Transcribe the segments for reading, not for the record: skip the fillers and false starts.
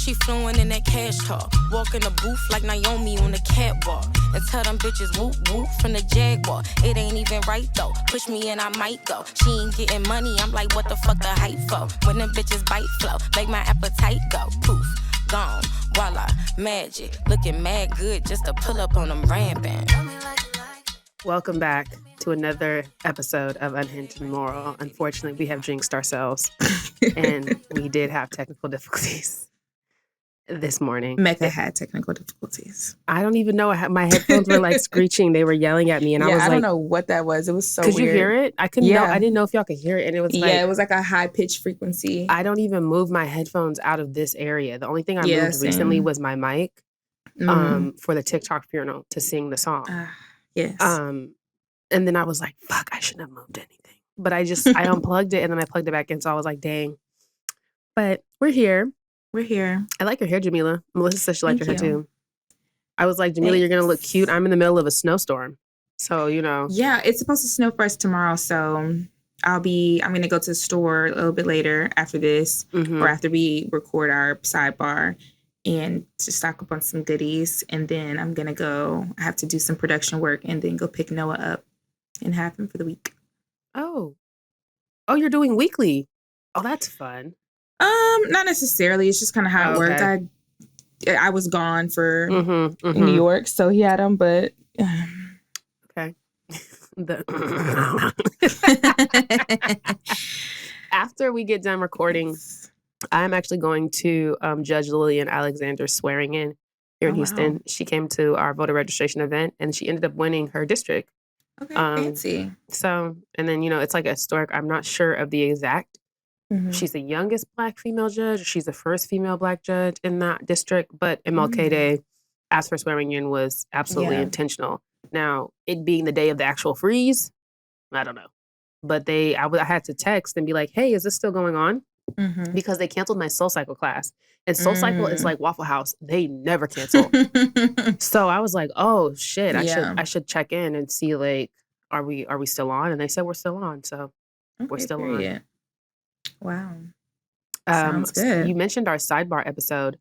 She fluent in that cash talk. Walk in the booth like Naomi on the catwalk. And tell them bitches whoop whoop from the Jaguar. It ain't even right though. Push me and I might go. She ain't getting money. I'm like, what the fuck the hype for? When them bitches bite flow, make my appetite go. Poof, gone, voila, magic. Looking mad good just to pull up on them rampant. Welcome back to another episode of Unhinged Immoral. Unfortunately, we have jinxed ourselves and we did have technical difficulties this morning. Mecca had technical difficulties. I don't even know. My headphones were like screeching. They were yelling at me and I was like... I don't know what that was. It was so weird. Could you hear it? I couldn't know. I didn't know if y'all could hear it. And it was like... Yeah, it was like a high-pitched frequency. I don't even move my headphones out of this area. The only thing I moved recently was my mic for the TikTok funeral to sing the song. Yes. And then I was like, fuck, I shouldn't have moved anything. But I unplugged it and then I plugged it back in. So I was like, dang. But we're here. We're here. I like your hair, Jamila. Melisa said she liked your hair too. I was like, Jamila, you're going to look cute. I'm in the middle of a snowstorm. So, you know. Yeah, it's supposed to snow for us tomorrow. So I'm going to go to the store a little bit later after this or after we record our sidebar and to stock up on some goodies. And then I'm going to I have to do some production work and then go pick Noah up and have him for the week. Oh, you're doing weekly. Oh, that's fun. Not necessarily. It's just kind of how it worked. I was gone for New York, so he had him, but okay. After we get done recording, I'm actually going to Judge Lillian Alexander's swearing in here in Houston. She came to our voter registration event and she ended up winning her district. Okay, fancy. So, and then, it's like a historic, I'm not sure of the exact. She's the youngest Black female judge. She's the first female Black judge in that district. But MLK Day, as for swearing in, was absolutely intentional. Now, it being the day of the actual freeze, I don't know. But I had to text and be like, hey, is this still going on? Because they canceled my Soul Cycle class. And Soul Cycle is like Waffle House. They never cancel. So I was like, oh, shit. I should check in and see, like, are we still on? And they said we're still on. So we're still on. Wow. Sounds good. You mentioned our sidebar episode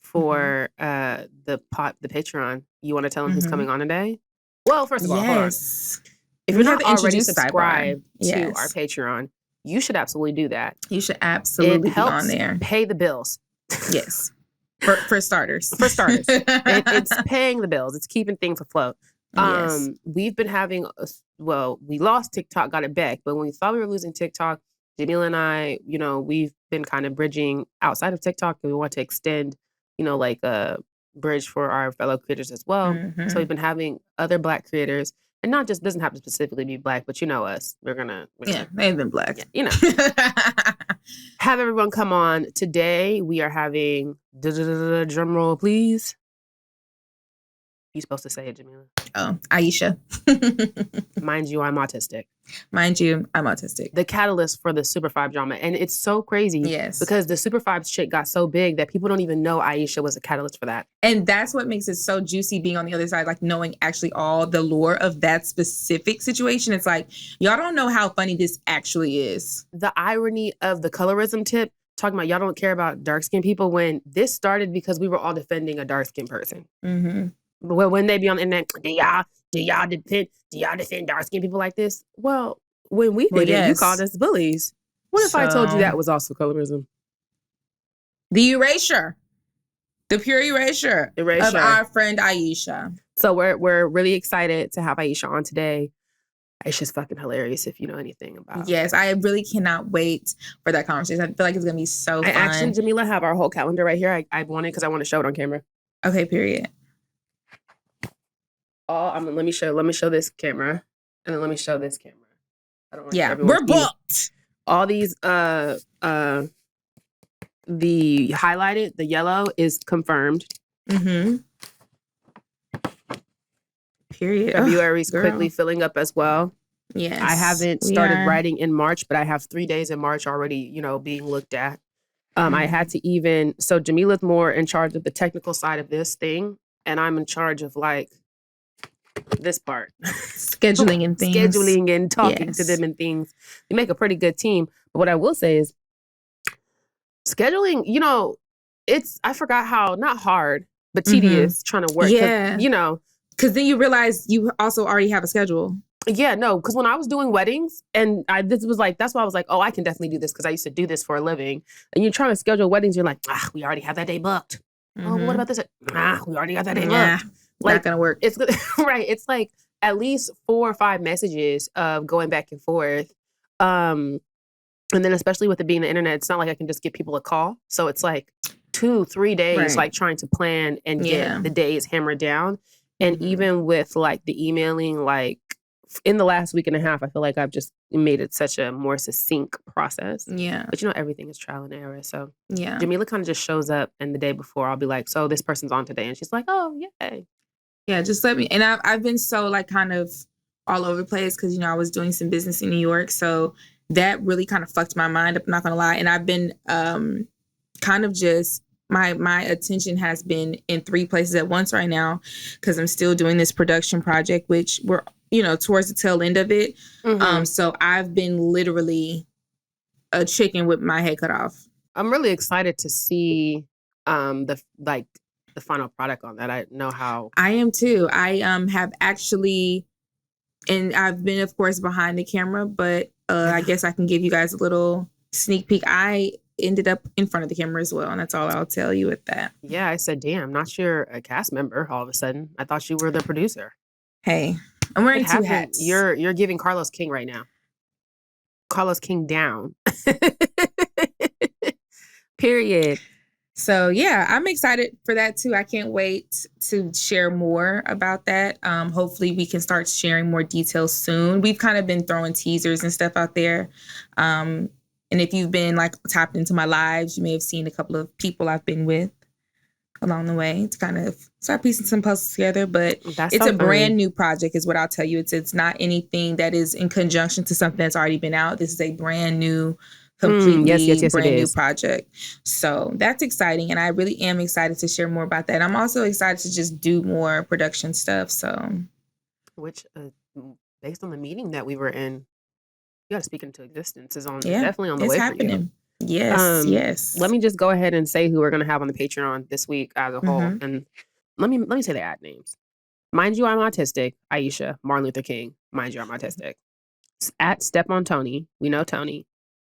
for the Patreon. You want to tell them who's coming on today? Well, first of all, hold on. If you're not already subscribed to our Patreon, you should absolutely do that. You should absolutely be on there. Pay the bills. Yes. For starters. For starters. It's paying the bills. It's keeping things afloat. Yes. We've been having, we lost TikTok, got it back. But when we thought we were losing TikTok, Jamila and I, we've been kind of bridging outside of TikTok. And we want to extend, like a bridge for our fellow creators as well. So we've been having other Black creators. And not just, doesn't have to specifically be Black, but you know us. We're gonna they've been Black. Yeah, have everyone come on. Today we are having, drum roll please. You're supposed to say it, Jamila. Oh, Aisha. Mind you, I'm autistic. The catalyst for the Super 5 drama. And it's so crazy. Yes. Because the Super 5 shit got so big that people don't even know Aisha was a catalyst for that. And that's what makes it so juicy being on the other side, like knowing actually all the lore of that specific situation. It's like, y'all don't know how funny this actually is. The irony of the colorism tip, talking about y'all don't care about dark-skinned people, when this started because we were all defending a dark-skinned person. Well, when they be on the internet, do y'all defend dark-skinned people like this? Well, when we did it, you called us bullies. What if I told you that was also colorism? The pure erasure of our friend Aisha. So we're really excited to have Aisha on today. Aisha's fucking hilarious if you know anything about. Yes, I really cannot wait for that conversation. I feel like it's gonna be so fun. Actually, Jamila, have our whole calendar right here. I want it because I want to show it on camera. Okay, period. Let me show this camera, and then let me show this camera. I don't want we're booked. All these the highlighted, the yellow is confirmed. Period. February's quickly filling up as well. Yes. I haven't started writing in March, but I have 3 days in March already, being looked at. I had to so Jamila's more in charge of the technical side of this thing, and I'm in charge of like this part. Scheduling and things. Scheduling and talking to them and things. We make a pretty good team. But what I will say is scheduling, I forgot how, not hard, but tedious trying to work. Yeah. You know. Because then you realize you also already have a schedule. Yeah, no, because when I was doing weddings, and that's why I was like, oh, I can definitely do this because I used to do this for a living. And you're trying to schedule weddings, you're like, we already have that day booked. Oh, what about this? We already got that day booked. Like, not gonna work. It's right. It's like at least 4 or 5 messages of going back and forth. And then especially with it being the internet, it's not like I can just give people a call. So it's like 2-3 days, like trying to plan and get the days hammered down. And even with like the emailing, like in the last week and a half, I feel like I've just made it such a more succinct process. Yeah. But everything is trial and error. So Jamila kind of just shows up, and the day before I'll be like, so this person's on today. And she's like, oh, yay. Yeah, just let me. And I've been so like kind of all over the place because, I was doing some business in New York. So that really kind of fucked my mind up, I'm not going to lie. And I've been kind of just, my attention has been in 3 places at once right now because I'm still doing this production project, which we're, towards the tail end of it. So I've been literally a chicken with my head cut off. I'm really excited to see the final product on that. I know how. I am too. I have actually, and I've been, of course, behind the camera, but I guess I can give you guys a little sneak peek. I ended up in front of the camera as well, and that's all I'll tell you with that. Yeah, I said, damn, not you're a cast member all of a sudden. I thought you were the producer. Hey, I'm wearing 2 hats. You're giving Carlos King right now. Carlos King down. Period. So yeah, I'm excited for that too. I can't wait to share more about that. Hopefully we can start sharing more details soon. We've kind of been throwing teasers and stuff out there. And if you've been like tapped into my lives, you may have seen a couple of people I've been with along the way to kind of start piecing some puzzles together. But it's a brand new project is what I'll tell you. It's not anything that is in conjunction to something that's already been out. This is a brand new, completely brand new project. So that's exciting. And I really am excited to share more about that. I'm also excited to just do more production stuff. So, which based on the meeting that we were in, you got to speak into existence is definitely on the way happening. For you. Yes, yes. Let me just go ahead and say who we're going to have on the Patreon this week as a whole. And let me say the ad names. Mind You, I'm Autistic, Aisha, Martin Luther King. Mind You, I'm Autistic. At Step on Tony, we know Tony.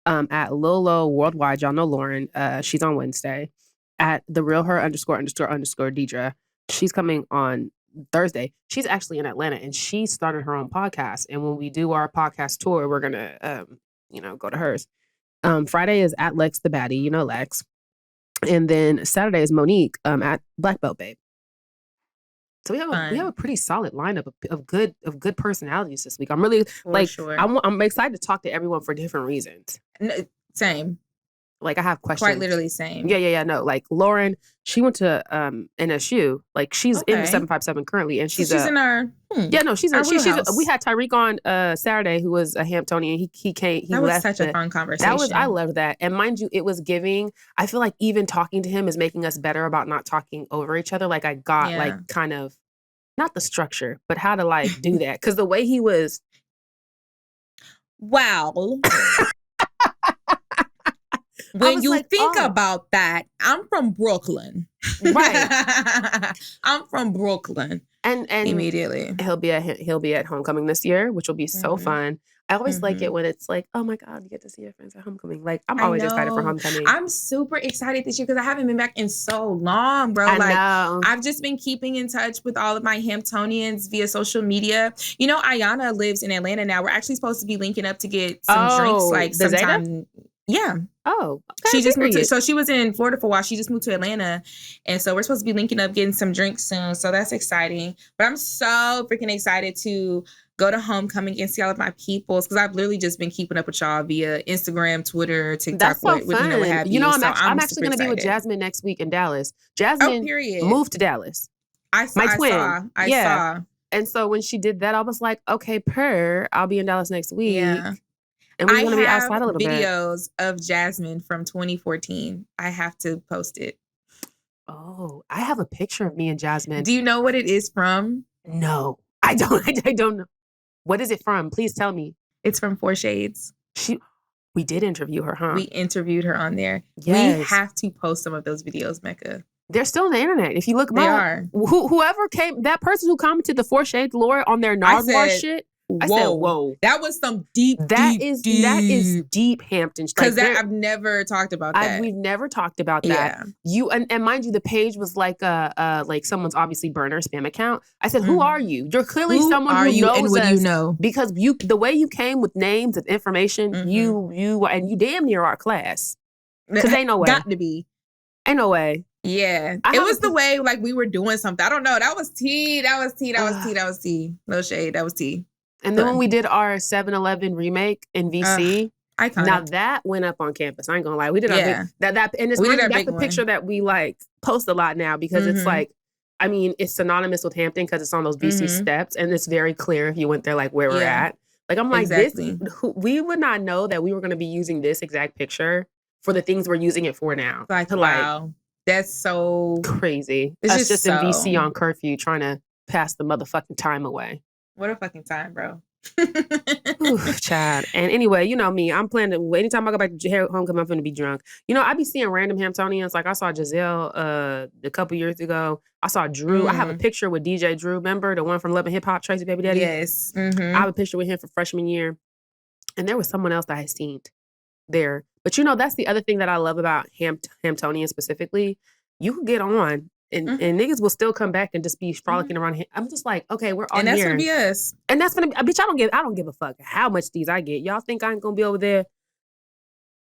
At Lil Lo Worldwide, y'all know Lauren. She's on Wednesday. At The Real Her __ Deidre. She's coming on Thursday. She's actually in Atlanta, and she started her own podcast. And when we do our podcast tour, we're gonna go to hers. Friday is at Lex the Baddie, you know Lex. And then Saturday is Monique at Black Belt Babe. So we have a pretty solid lineup of good personalities this week. I'm really I'm excited to talk to everyone for different reasons. Same. Like I have questions. Quite literally same. Yeah. No, like Lauren, she went to NSU. Like she's in the 757 currently, and she's in our. Yeah, no, she's we had Tyreek on Saturday, who was a Hamptonian. He came. That was such a fun conversation. I loved that, and mind you, it was giving. I feel like even talking to him is making us better about not talking over each other. Like I got like kind of not the structure, but how to like do that because the way he was. Wow. When you think about that, I'm from Brooklyn. Right. I'm from Brooklyn. And immediately. He'll be at homecoming this year, which will be so fun. I always like it when it's like, oh my God, you get to see your friends at homecoming. Like I'm always excited for homecoming. I'm super excited this year because I haven't been back in so long, bro. I know. I've just been keeping in touch with all of my Hamptonians via social media. Ayana lives in Atlanta now. We're actually supposed to be linking up to get some drinks like sometime. Zeta? Yeah. Oh, okay. She just moved so she was in Florida for a while. She just moved to Atlanta. And so we're supposed to be linking up, getting some drinks soon. So that's exciting. But I'm so freaking excited to go to homecoming and see all of my peoples because I've literally just been keeping up with y'all via Instagram, Twitter, TikTok, that's so fun. What have you. I'm actually going to be with Jasmine next week in Dallas. Jasmine moved to Dallas. I saw. And so when she did that, I was like, okay, I'll be in Dallas next week. Yeah. And we're going to be outside a little bit. I have videos of Jasmine from 2014. I have to post it. Oh, I have a picture of me and Jasmine. Do you know what it is from? No, I don't. I don't know. What is it from? Please tell me. It's from 4 Shades. We did interview her, huh? We interviewed her on there. Yes. We have to post some of those videos, Mecca. They're still on the internet. If you look them They up, are. Whoever came, that person who commented the 4 Shades Lord on their Nardwuar shit. I said, whoa. That was some deep, that is deep Hampton. Because I've never talked about that. We've never talked about that. You and mind you, the page was like like someone's obviously burner spam account. I said, who are you? You're clearly someone who knows and what us do you know? Because the way you came with names and information, you damn near our class. Because ain't no way. Got to be. Ain't no way. Yeah. It was the way like we were doing something. I don't know. That was tea. That was tea. No shade. That was tea. And then when we did our 7-Eleven remake in VC, now that went up on campus. I ain't gonna lie. We did our that and it's that's the picture that we like post a lot now because it's like, I mean, it's synonymous with Hampton because it's on those VC steps and it's very clear if you went there like where we're at. Like I'm like we would not know that we were gonna be using this exact picture for the things we're using it for now. Like wow, that's so crazy. It's just in VC on curfew trying to pass the motherfucking time away. What a fucking time, bro. Ooh, child. And anyway, you know me, I'm planning to, anytime I go back to homecoming, I'm going to be drunk. You know, I be seeing random Hamptonians. Like I saw Giselle a couple years ago. I saw Drew. I have a picture with DJ Drew. Remember the one from Love and Hip Hop, Tracy Baby Daddy? Yes. I have a picture with him for freshman year. And there was someone else that I had seen there. But you know, that's the other thing that I love about Hamptonians specifically. You can get on. And niggas will still come back and just be frolicking around here. I'm just like, okay, we're on here. And that's gonna be us. And that's gonna be, bitch, I don't give a fuck how much these I get. Y'all think I ain't gonna be over there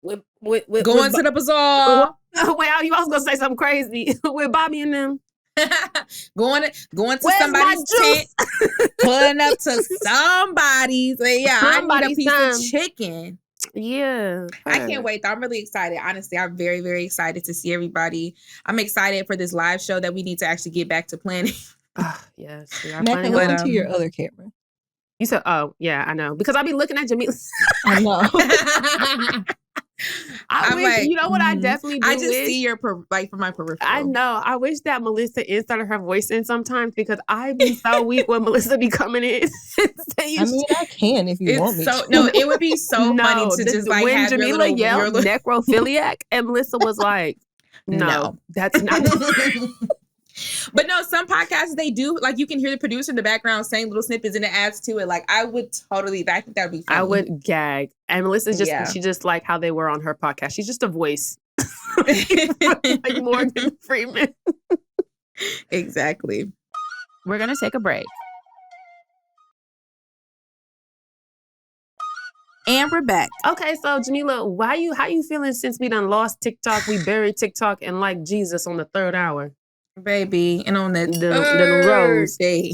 with going to the bazaar? Well, you was gonna say something crazy with Bobby and them. going to somebody's tent, pulling up to somebody's. I need a piece of chicken. Yeah. I can't wait. I'm really excited. Honestly, I'm very, very excited to see everybody. I'm excited for this live show that we need to actually get back to planning. Yes. Mecca, look into your other camera. You said, oh, yeah, I know. Because I be looking at Jamila. I know. I wish, like, you know what I definitely do? I just see your, from my peripheral. I know. I wish that Melisa inserted her voice in sometimes because I be so weak when Melisa be coming in. I mean, I can if you want me to. No, it would be so funny to just like when have Jamila yelled necrophiliac and Melisa was like, no. That's not. But no, some podcasts they do, like you can hear the producer in the background saying little snippets and it adds to it. Like I think that would be funny. I would gag. And Melissa's just, she just like how they were on her podcast. She's just a voice. Like Morgan Freeman. Exactly. We're going to take a break. And we're back. Okay, so Jamila, how you feeling since we done lost TikTok? We buried TikTok and like Jesus on the 3rd hour. Baby, and on the rose day.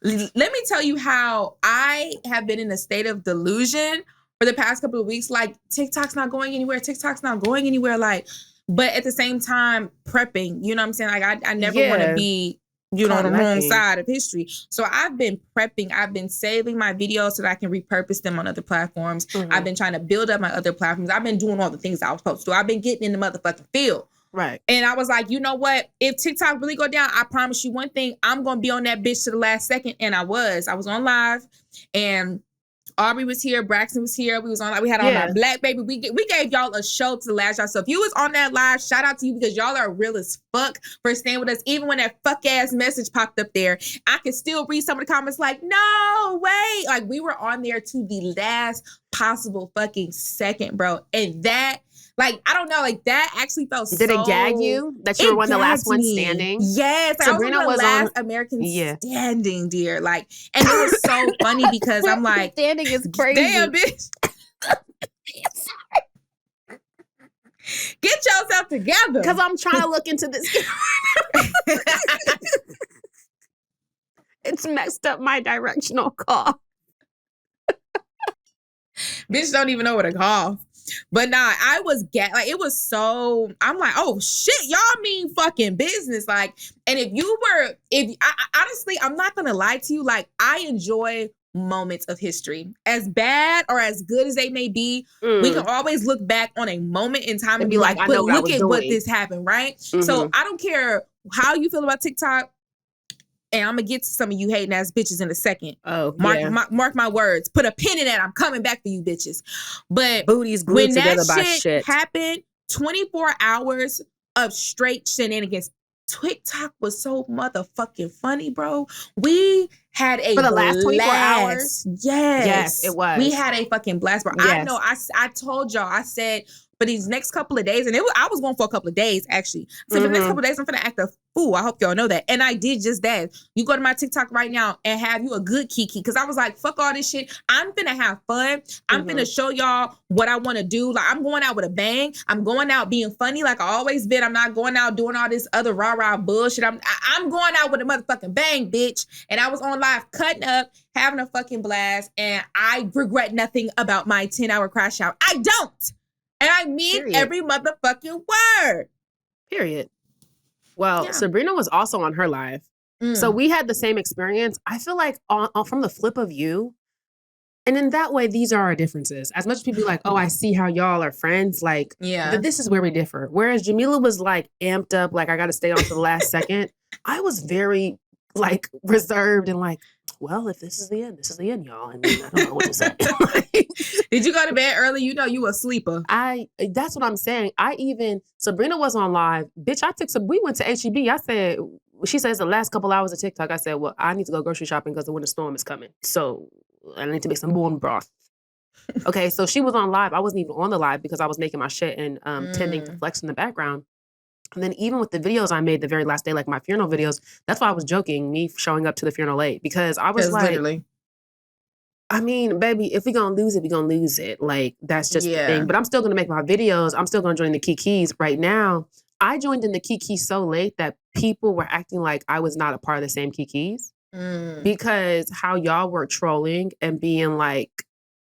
Let me tell you how I have been in a state of delusion for the past couple of weeks. Like TikTok's not going anywhere. Like, but at the same time, prepping. You know what I'm saying? Like I never want to be, on the wrong side of history. So I've been prepping. I've been saving my videos so that I can repurpose them on other platforms. I've been trying to build up my other platforms. I've been doing all the things I was supposed to do. I've been getting in the motherfucking field. Right. And I was like, you know what? If TikTok really go down, I promise you one thing, I'm going to be on that bitch to the last second. And I was on live and Aubrey was here. Braxton was here. We was on, we had on our Black Baby. We gave y'all a show to the last y'all. So if you was on that live, shout out to you because y'all are real as fuck for staying with us. Even when that fuck ass message popped up there, I could still read some of the comments like, no, wait. Like we were on there to the last possible fucking second, bro. And that, like, I don't know, like that actually felt Did it gag you that you were one of the last ones standing? Yes. Like, Sabrina was last American standing, dear. Like, and it was so funny because I'm like, standing is crazy. Damn, bitch. Get yourself together. Because I'm trying to look into this. It's messed up my directional call. Bitch don't even know what to call. But nah, I was like, it was so, I'm like, oh shit, y'all mean fucking business. Like, and honestly, I'm not gonna lie to you. Like, I enjoy moments of history. As bad or as good as they may be, we can always look back on a moment in time and be like, but look at what this happened, right? So I don't care how you feel about TikTok. And I'm gonna get to some of you hating ass bitches in a second. Oh, mark my words. Put a pin in that. I'm coming back for you bitches. But booties glued together by shit shit happened, 24 hours of straight shenanigans. TikTok was so motherfucking funny, bro. We had a for the last 24 hours. Yes, it was. We had a fucking blast, bro. Yes. I know. I told y'all. I said for these next couple of days, and I was going for a couple of days actually. So for the next couple of days, I'm gonna act a fool. I hope y'all know that. And I did just that. You go to my TikTok right now and have you a good kiki, because I was like, fuck all this shit. I'm finna have fun. I'm finna show y'all what I want to do. Like, I'm going out with a bang. I'm going out being funny like I always been. I'm not going out doing all this other rah-rah bullshit. I'm going out with a motherfucking bang, bitch. And I was on live cutting up, having a fucking blast, and I regret nothing about my 10-hour crash out. I don't. And I mean every motherfucking word. Period. Well, Sabrina was also on her live. So we had the same experience. I feel like from the flip of you, and in that way, these are our differences. As much as people be like, oh, I see how y'all are friends. Like, this is where we differ. Whereas Jamila was like amped up, like I got to stay on to the last second. I was very like reserved and like, well, if this is the end, y'all. I mean, I don't know what to say. Did you go to bed early? You know you a sleeper. That's what I'm saying. Sabrina was on live. Bitch, we went to HEB. She says the last couple hours of TikTok. I said, well, I need to go grocery shopping because the winter storm is coming. So I need to make some bone broth. Okay, so she was on live. I wasn't even on the live because I was making my shit and tending to Flex in the background. And then even with the videos I made the very last day, like my funeral videos, that's why I was joking, me showing up to the funeral late. Because I was like, literally. I mean, baby, if we're going to lose it, we're going to lose it. Like, that's just the thing. But I'm still going to make my videos. I'm still going to join the Kikis. Right now, I joined in the Kiki so late that people were acting like I was not a part of the same Kikis. Because how y'all were trolling and being like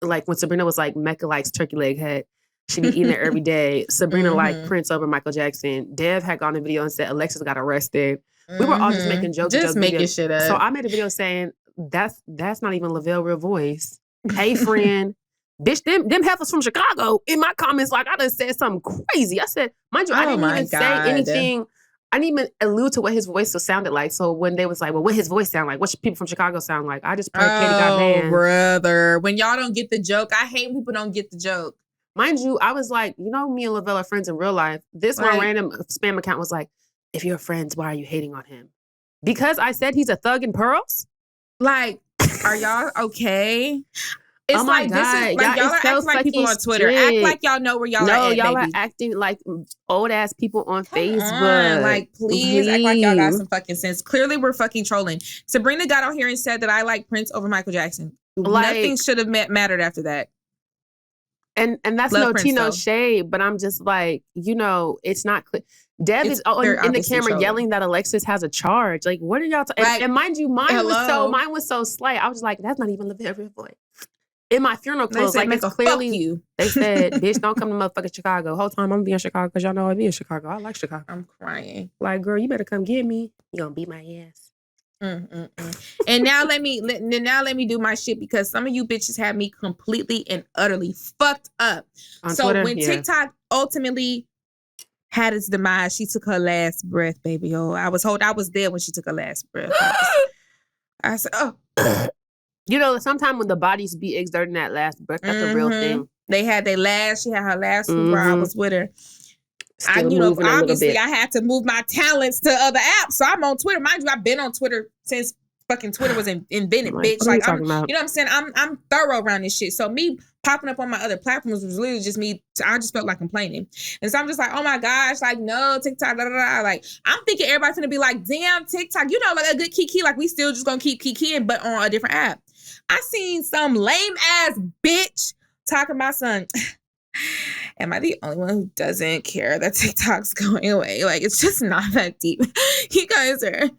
when Sabrina was like, Mecca likes turkey leg head. She be eating it every day. Sabrina like Prince over Michael Jackson. Dev had gone in a video and said Alexis got arrested. We were all just making jokes. Just making shit up. So I made a video saying, that's not even Lavelle real voice. Hey, friend. Bitch, them heifers from Chicago. In my comments, like, I done said something crazy. I said, mind you, I didn't even say anything. I didn't even allude to what his voice sounded like. So when they was like, well, what his voice sound like? What should people from Chicago sound like? I just played Katie Got Banned. Brother. When y'all don't get the joke, I hate when people don't get the joke. Mind you, I was like, you know, me and Lavelle are friends in real life. This one random spam account was like, if you're friends, why are you hating on him? Because I said he's a thug in pearls? Like, are y'all okay? It's oh my like, God. This is, like, y'all are acting like people on Twitter. Act like y'all know where y'all are at, y'all baby. are acting like old ass people on Facebook. Like, please act like y'all got some fucking sense. Clearly, we're fucking trolling. Sabrina got on here and said that I like Prince over Michael Jackson. Like, nothing should have mattered after that. And that's Love no Prince, tea, no though. shade, but I'm just like, you know, it's not clear. Dev is in the camera trolling. Yelling that Alexis has a charge. Like, what are y'all talking? And mind you, mine was so slight. I was like, that's not even Lavelle voice. In my funeral clothes, they said, like, it's clearly they said, bitch, don't come to motherfucking Chicago. Whole time I'm gonna be in Chicago because y'all know I be in Chicago. I like Chicago. I'm crying. Like, girl, you better come get me. You gonna beat my ass. And now let me do my shit, because some of you bitches have me completely and utterly fucked up. On so Twitter, when TikTok ultimately had its demise, she took her last breath, baby. Oh, I was there when she took her last breath. I said, oh. You know, sometimes when the bodies be exerting that last breath, that's a real thing. She had her last while I was with her. Obviously, I had to move my talents to other apps. So I'm on Twitter. Mind you, I've been on Twitter since fucking Twitter was invented, bitch. Like, you know what I'm saying? I'm thorough around this shit. So me popping up on my other platforms was literally just me. I just felt like complaining. And so I'm just like, oh my gosh, like, no, TikTok, da, da, da. Like, I'm thinking everybody's gonna be like, damn, TikTok, you know, like a good kiki, like we still just gonna keep kikiing, but on a different app. I seen some lame ass bitch talking about some. Am I the only one who doesn't care that TikTok's going away? Like, it's just not that deep. You guys are,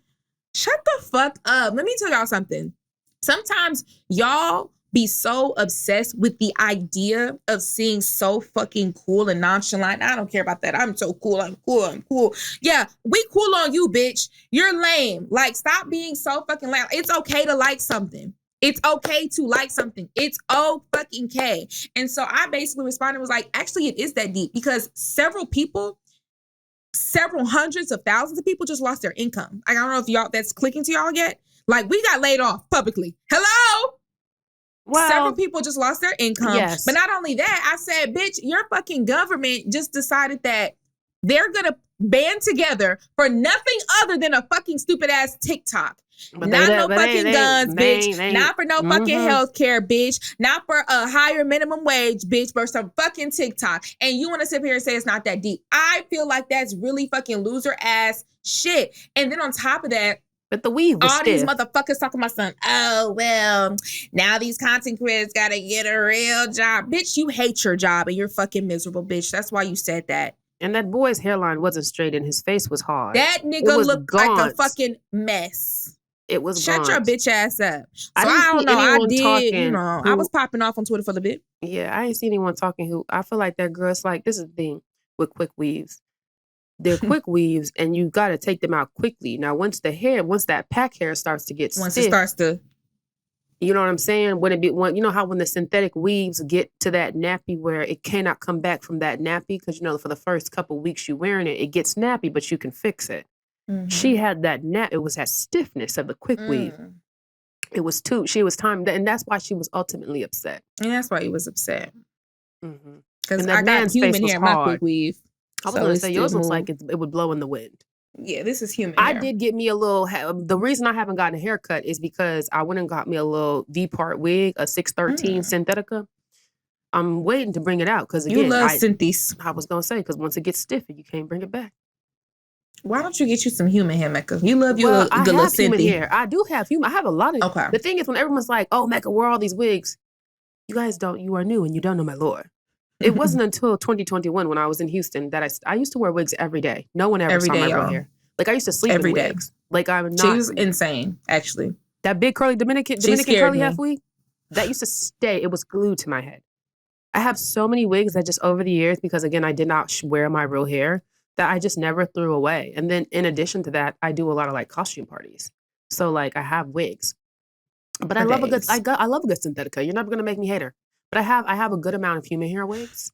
shut the fuck up. Let me tell y'all something. Sometimes y'all be so obsessed with the idea of seeing so fucking cool and nonchalant. I don't care about that. I'm so cool. I'm cool. Yeah, we cool on you, bitch. You're lame. Like, stop being so fucking lame. It's okay to like something. It's okay to like something. It's O-fucking-K. And so I basically responded, was like, actually, it is that deep, because several people several hundreds of thousands of people just lost their income. I don't know if y'all that's clicking to y'all yet. Like, we got laid off publicly. Hello? Well, several people just lost their income. Yes. But not only that, I said, bitch, your fucking government just decided that they're going to band together for nothing other than a fucking stupid ass TikTok. But not no fucking guns, bitch. Not for no fucking healthcare, bitch. Not for a higher minimum wage, bitch, for some fucking TikTok. And you want to sit here and say it's not that deep. I feel like that's really fucking loser ass shit. And then on top of that, but the weave was all stiff. These motherfuckers talking about something. Oh, well, now these content creators got to get a real job. Bitch, you hate your job and you're fucking miserable, bitch. That's why you said that. And that boy's hairline wasn't straight and his face was hard. That nigga looked like a fucking mess. It was Shut gaunt. your bitch ass up. So I don't know. I did, I was popping off on Twitter for a bit. Yeah, I ain't seen anyone talking who, I feel like that girl's like, this is the thing with quick weaves. They're quick weaves and you got to take them out quickly. Now, once that pack hair starts to get stiff. It starts to. You know what I'm saying? You know how when the synthetic weaves get to that nappy where it cannot come back from that nappy because, for the first couple weeks you wearing it, it gets nappy, but you can fix it. Mm-hmm. She had that it was that stiffness of the quick weave. It was she was timed, and that's why she was ultimately upset. And that's why he was upset. Because I got human hair in my quick weave. I was going to say, yours looks like it would blow in the wind. Yeah, this is human hair. I did get me a little, the reason I haven't gotten a haircut is because I went and got me a little V-part wig, a 613 Synthetica. I'm waiting to bring it out because, again, you love synthes. I was going to say, because once it gets stiffer, you can't bring it back. Why don't you get you some human hair, Mecca? You love your good little human hair. I do have human. I have a lot of. Okay. The thing is, when everyone's like, "Oh, Mecca, where are all these wigs?" You guys don't. You are new and you don't know my lore. It wasn't until 2021 when I was in Houston that I used to wear wigs every day. No one ever saw my real hair. Like I used to sleep every in day. Wigs. Like I'm not. She was insane, actually. That big curly Dominican curly half wig that used to stay. It was glued to my head. I have so many wigs that just over the years, because again, I did not wear my real hair, that I just never threw away. And then in addition to that, I do a lot of like costume parties. So like I have wigs, but I love a good Synthetica. You're never gonna make me hate her. But I have a good amount of human hair wigs.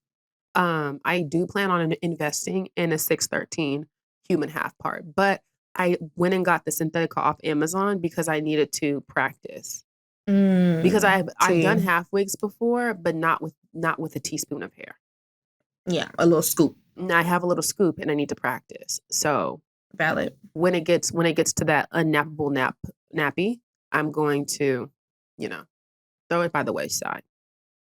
I do plan on investing in a 613 human half part, but I went and got the Synthetica off Amazon because I needed to practice. Because I've done half wigs before, but not with a teaspoon of hair. Yeah, a little scoop. I have a little scoop and I need to practice. So valid. When it gets to that unnappable nappy, I'm going to, throw it by the wayside.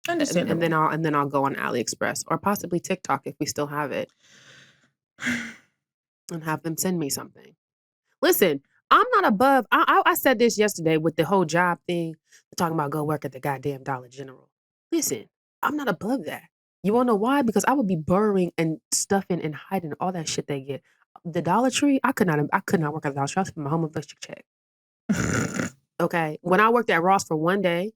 Understandable. And then I'll go on AliExpress or possibly TikTok if we still have it, and have them send me something. Listen, I'm not above. I said this yesterday with the whole job thing. We're talking about go work at the goddamn Dollar General. Listen, I'm not above that. You wanna know why? Because I would be burrowing and stuffing and hiding all that shit they get. The Dollar Tree, I could not work at the Dollar Tree. I was my home electric check. Okay, when I worked at Ross for one day.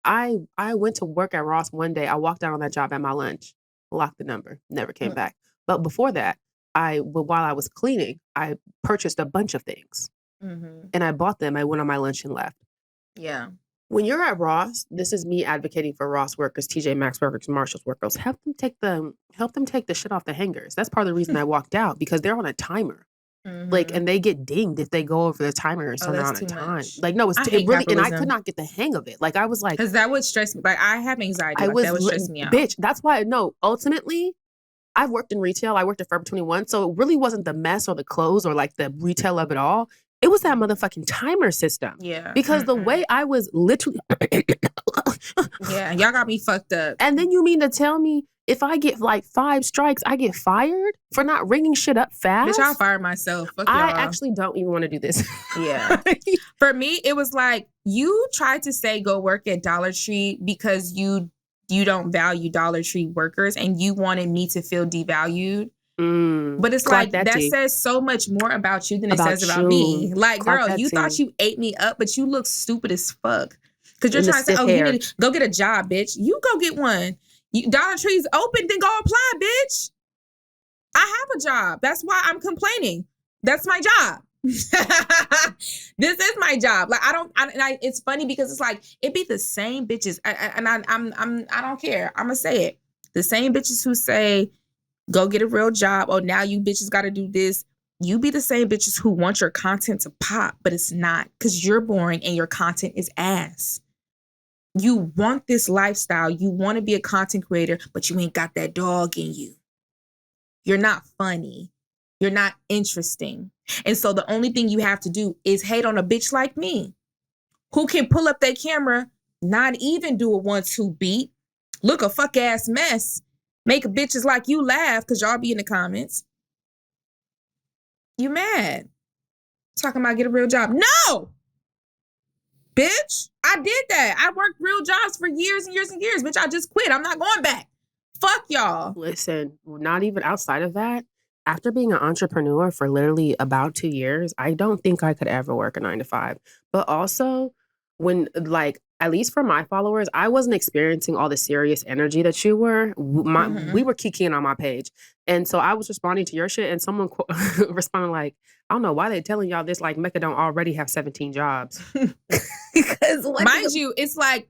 I went to work at Ross one day. I walked out on that job at my lunch, locked the number, never came back. But before that, while I was cleaning, I purchased a bunch of things. And I bought them. I went on my lunch and left. Yeah. When you're at Ross, this is me advocating for Ross workers, TJ Maxx workers, Marshalls workers. Help them take the shit off the hangers. That's part of the reason I walked out, because they're on a timer. Like, and they get dinged if they go over the timer a certain amount of time. Much. Like, no, it really, capitalism. And I could not get the hang of it. Like, I was like, because that would stress me. Like, I have anxiety. That would stress me out. Bitch, that's why. No, ultimately, I've worked in retail. I worked at Forever 21, so it really wasn't the mess or the clothes or like the retail of it all. It was that motherfucking timer system. Yeah. Because the way I was literally, yeah, y'all got me fucked up. And then you mean to tell me, if I get like 5 strikes, I get fired for not ringing shit up fast? Bitch, I'll fire myself. Fuck I y'all. actually don't even want to do this. Yeah. For me, it was like, you tried to say go work at Dollar Tree because you don't value Dollar Tree workers and you wanted me to feel devalued. But it's like, that says so much more about you than it says about me. Like, girl, you thought you ate me up, but you look stupid as fuck. Because you're trying to say, you need to go get a job, bitch. You go get one. Dollar Tree's open, then go apply, bitch. I have a job. That's why I'm complaining. That's my job. This is my job. Like, it's funny because it's like, it be the same bitches. I don't care. I'm gonna say it. The same bitches who say Go get a real job. Oh, now you bitches got to do this. You be the same bitches who want your content to pop, but it's not because you're boring and your content is ass. You want this lifestyle. You want to be a content creator, but you ain't got that dog in you. You're not funny. You're not interesting. And so the only thing you have to do is hate on a bitch like me who can pull up their camera, not even do a 1-2 beat, look a fuck ass mess, make bitches like you laugh because y'all be in the comments. You mad. Talking about get a real job. No! Bitch, I did that. I worked real jobs for years and years and years. Bitch, I just quit. I'm not going back. Fuck y'all. Listen, not even outside of that. After being an entrepreneur for literally about 2 years, I don't think I could ever work a 9-to-5. But also, when, like, at least for my followers, I wasn't experiencing all the serious energy that you were. We were kikiing on my page. And so I was responding to your shit, and someone responded like, I don't know why they telling y'all this, like Mecca don't already have 17 jobs. Because mind you, it's like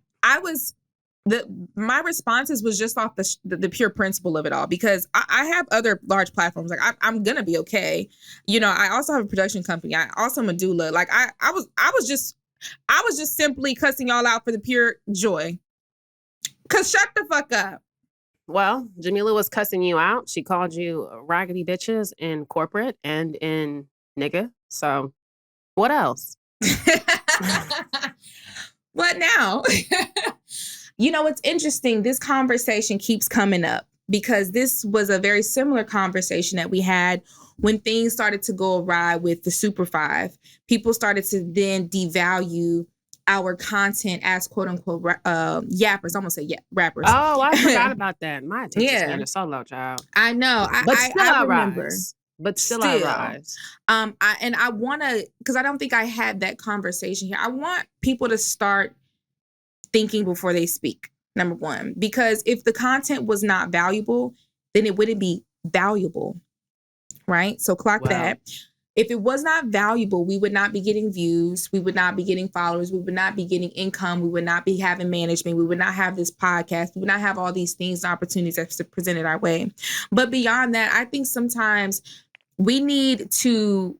my responses was just off the pure principle of it all, because I have other large platforms. Like I'm gonna be okay. You know, I also have a production company. I also am a doula. Like I was just simply cussing y'all out for the pure joy. Cause shut the fuck up. Well, Jamila was cussing you out. She called you raggedy bitches in corporate and in nigga. So what else? What now? You know, it's interesting. This conversation keeps coming up because this was a very similar conversation that we had when things started to go awry with the Super 5. People started to then devalue our content as quote unquote yappers. I'm gonna say rappers. Oh, I forgot about that. My attention span is so low, child. I know. I remember. But still I rise. I want to, because I don't think I had that conversation here. I want people to start thinking before they speak, number one. Because if the content was not valuable, then it wouldn't be valuable, right? So clock that. If it was not valuable, we would not be getting views. We would not be getting followers. We would not be getting income. We would not be having management. We would not have this podcast. We would not have all these things and opportunities that's presented our way. But beyond that, I think sometimes we need to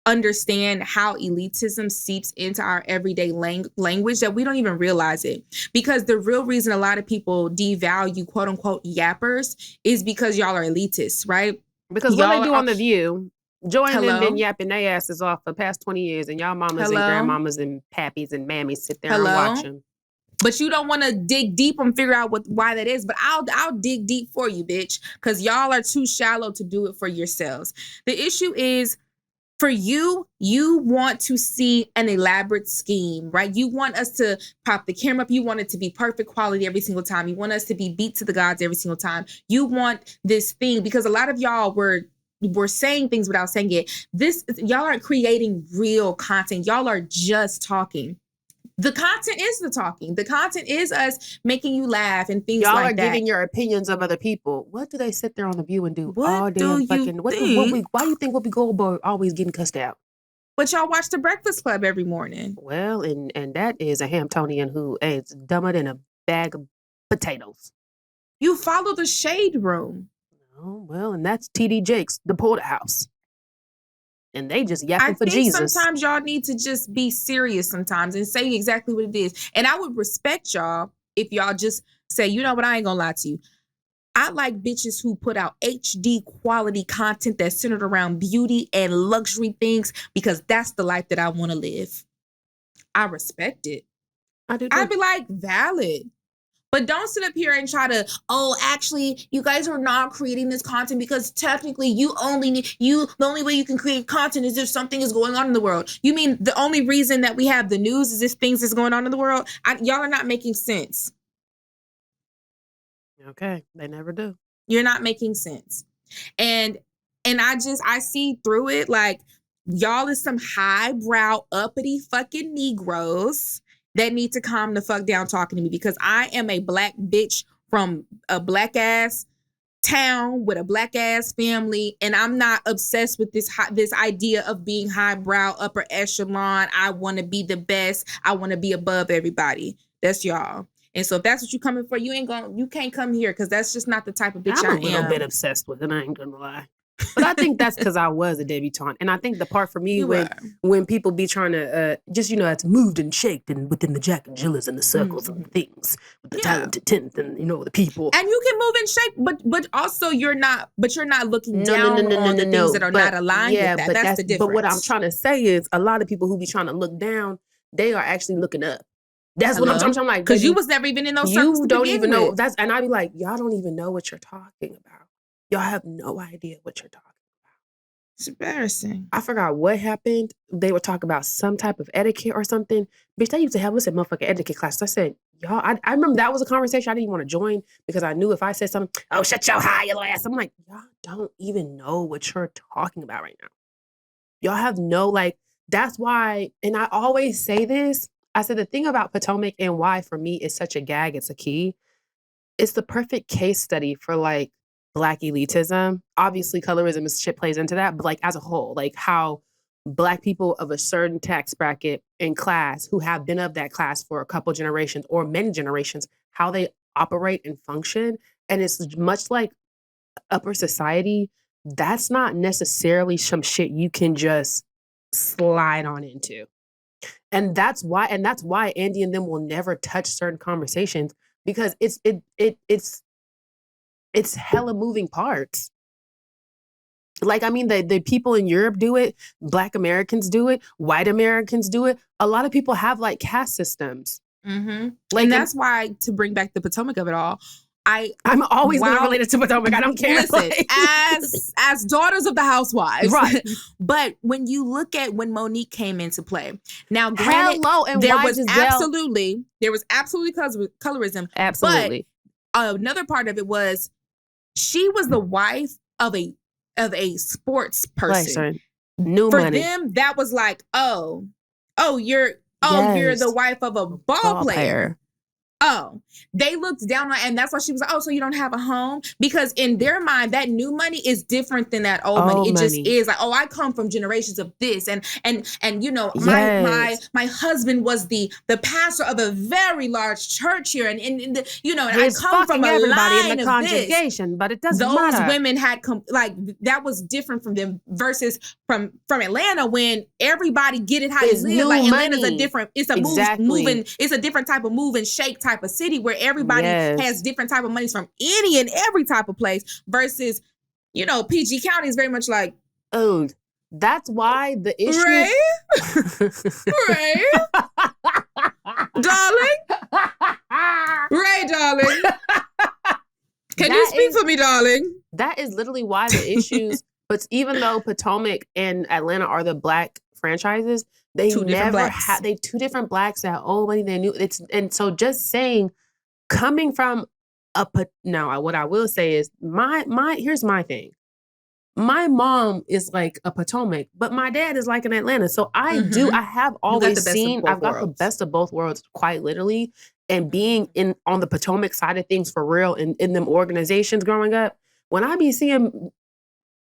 understand how elitism seeps into our everyday language that we don't even realize it. Because the real reason a lot of people devalue quote unquote yappers is because y'all are elitists, right? Because what they do on The View, Joy and them been yapping their asses off for the past 20 years, and y'all mamas and grandmamas and pappies and mammies sit there and watch them. But you don't want to dig deep and figure out why that is. But I'll dig deep for you, bitch, because y'all are too shallow to do it for yourselves. The issue is, for you want to see an elaborate scheme, right? You want us to pop the camera up. You want it to be perfect quality every single time. You want us to be beat to the gods every single time. You want this thing, because a lot of y'all were saying things without saying it. Y'all aren't creating real content. Y'all are just talking. The content is the talking. The content is us making you laugh and things like that. Y'all are giving your opinions of other people. What do they sit there on The View and do all damn fucking? Why do you think Whoopi Goldberg always getting cussed out? But y'all watch The Breakfast Club every morning. Well, and that is a Hamptonian who is dumber than a bag of potatoes. You follow the Shade Room. Oh, well, and that's TD Jakes, the porterhouse. And they just yapping for Jesus. I think sometimes y'all need to just be serious sometimes and say exactly what it is. And I would respect y'all if y'all just say, you know what, I ain't gonna lie to you. I like bitches who put out HD quality content that's centered around beauty and luxury things, because that's the life that I want to live. I respect it. I do too. I'd be like, valid. But don't sit up here and try to, actually, you guys are not creating this content because technically the only way you can create content is if something is going on in the world. You mean the only reason that we have the news is if things is going on in the world? Y'all are not making sense. Okay, they never do. You're not making sense. And I see through it, like, y'all is some highbrow, uppity fucking Negroes that need to calm the fuck down talking to me, because I am a black bitch from a black ass town with a black ass family, and I'm not obsessed with this idea of being highbrow, upper echelon. I want to be the best. I want to be above everybody. That's y'all. And so if that's what you coming for, you can't come here because that's just not the type of bitch I am. I'm a little bit obsessed with it, I ain't gonna lie. But I think that's because I was a debutante. And I think the part for me when people be trying to just, it's moved and shaped and within the Jack and Jillas and the circles and the things with the talented tenth and, the people. And you can move and shape, but also you're not looking down on the things that are not aligned with that. That's the difference. But what I'm trying to say is a lot of people who be trying to look down, they are actually looking up. That's what I'm like. Because you was never even in those circles. You don't even know. And I be like, y'all don't even know what you're talking about. Y'all have no idea what you're talking about. It's embarrassing. I forgot what happened. They were talking about some type of etiquette or something. Bitch, they used to have us in motherfucking etiquette classes. I said, y'all, I remember that was a conversation I didn't want to join because I knew if I said something, oh, shut your high ass. I'm like, y'all don't even know what you're talking about right now. Y'all have no, that's why, and I always say this, I said the thing about Potomac and why for me is such a gag, it's a key. It's the perfect case study for Black elitism. Obviously, colorism and shit plays into that, but as a whole, how Black people of a certain tax bracket and class who have been of that class for a couple generations or many generations, how they operate and function. And it's much like upper society. That's not necessarily some shit you can just slide on into. And that's why Andy and them will never touch certain conversations because it's hella moving parts. The people in Europe do it. Black Americans do it. White Americans do it. A lot of people have caste systems. Mm-hmm. And that's why, to bring back the Potomac of it all, I'm always related to Potomac. I don't care. Listen, as daughters of the housewives, right? But when you look at when Monique came into play, now granted, there was absolutely colorism. Absolutely. But another part of it was she was the wife of a sports person. New For money. them, that was you're the wife of a ball player. Oh, they looked down on, and that's why she was like, oh, so you don't have a home? Because in their mind, that new money is different than that old money. It just is I come from generations of this. And my husband was the pastor of a very large church here. And I come from a line in the congregation, but it doesn't matter. Those women had that was different from them versus from Atlanta when everybody get it how you live. Atlanta's a different, it's a moving, it's a different type of move and shake type of city where everybody has different type of monies from any and every type of place versus, PG County is very much oh, that's why the issue. Ray? Darling? Ray, darling? Can you speak for me, darling? That is literally why the issues, but even though Potomac and Atlanta are the Black franchises, they never had, they two different Blacks that old money they knew. And so just saying, coming from now, what I will say is here's my thing. My mom is a Potomac, but my dad is an Atlanta. So I have always seen, I've got the best of both worlds, quite literally. And being on the Potomac side of things for real in them organizations growing up, when I be seeing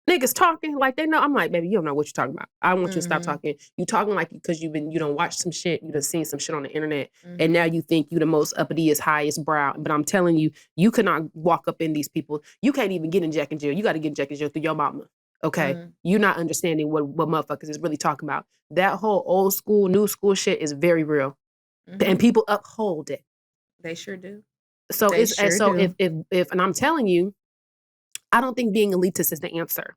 niggas talking they know, I'm like, baby, you don't know what you're talking about. I want you to stop talking. You talking because you don't watch some shit, you done seen some shit on the internet, and now you think you the most uppitiest, highest brow. But I'm telling you, you cannot walk up in these people. You can't even get in Jack and Jill. You got to get in Jack and Jill through your mama. Okay? You're not understanding what motherfuckers is really talking about. That whole old school, new school shit is very real. And people uphold it. They sure do. So if and I'm telling you, I don't think being elitist is the answer.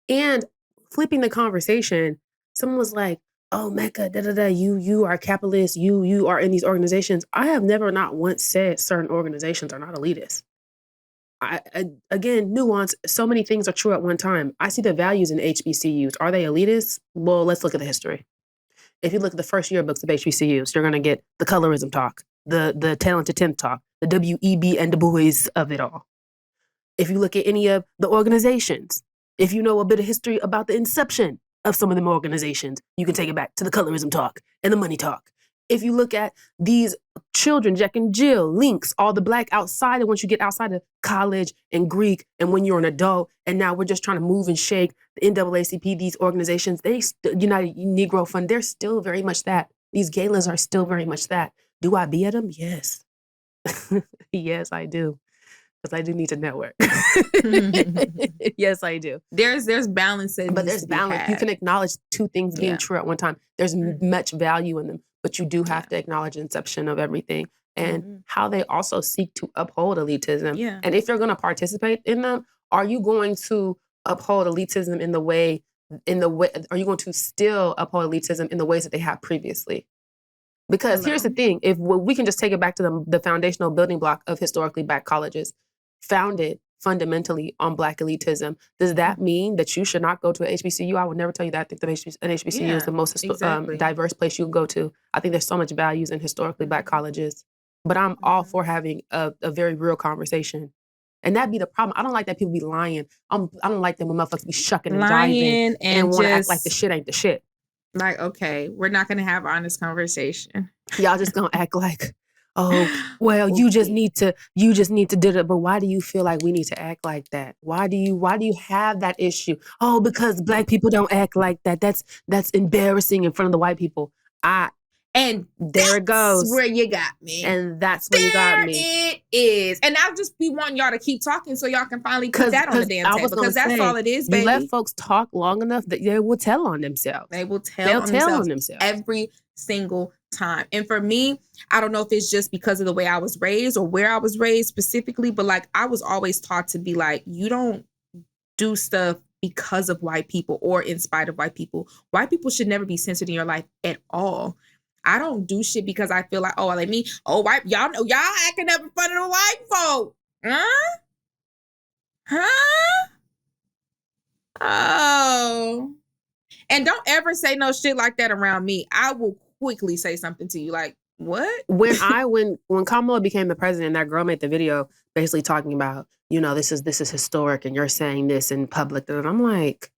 And flipping the conversation, someone was like, oh, Mecca, you are capitalist, you are in these organizations. I have never not once said certain organizations are not elitist. Again, nuance, so many things are true at one time. I see the values in HBCUs. Are they elitist? Well, let's look at the history. If you look at the first yearbooks of HBCUs, you're going to get the colorism talk, the talented 10th talk, the W.E.B. and Du Bois of it all. If you look at any of the organizations, if you know a bit of history about the inception of some of them organizations, you can take it back to the colorism talk and the money talk. If you look at these children, Jack and Jill, Links, all the Black outside, and once you get outside of college and Greek, and when you're an adult, and now we're just trying to move and shake the NAACP, these organizations, United Negro Fund, they're still very much that. These galas are still very much that. Do I be at them? Yes. Yes, I do. Because I do need to network. Yes, I do. There's balance. But there's balance. You can acknowledge two things being true at one time. There's much value in them, but you do have to acknowledge the inception of everything and how they also seek to uphold elitism. Yeah. And if you're going to participate in them, are you going to uphold elitism in the way, are you going to still uphold elitism in the ways that they have previously? Because here's the thing, if we can just take it back to the foundational building block of historically Black colleges, founded fundamentally on Black elitism, does that mean that you should not go to an HBCU? I would never tell you that. I think an HBCU is the most diverse place you can go to. I think there's so much values in historically Black colleges. But I'm all for having a very real conversation. And that'd be the problem. I don't like that people be lying. I don't like that when motherfuckers be shucking and jiving and want to act like the shit ain't the shit. Like, okay, we're not going to have honest conversation. Y'all just going to act like, oh, well, you just need to do it. But why do you feel like we need to act like that? Why do you have that issue? Oh, because Black people don't act like that. That's embarrassing in front of the white people. And there it goes. Where you got me. And that's where you got me. It is. And I just be wanting y'all to keep talking so y'all can finally put that on the damn table. Because that's all it is, baby. You let folks talk long enough that they will tell on themselves. They will tell on themselves every single time. And for me, I don't know if it's just because of the way I was raised or where I was raised specifically, but like I was always taught to be like, you don't do stuff because of white people or in spite of white people. White people should never be censored in your life at all. I don't do shit because I feel like, white, y'all know, y'all acting up in front of the white folk. Huh? Oh. And don't ever say no shit like that around me. I will quickly say something to you like, what? When Kamala became the president, that girl made the video basically talking about, this is historic and you're saying this in public. And I'm like,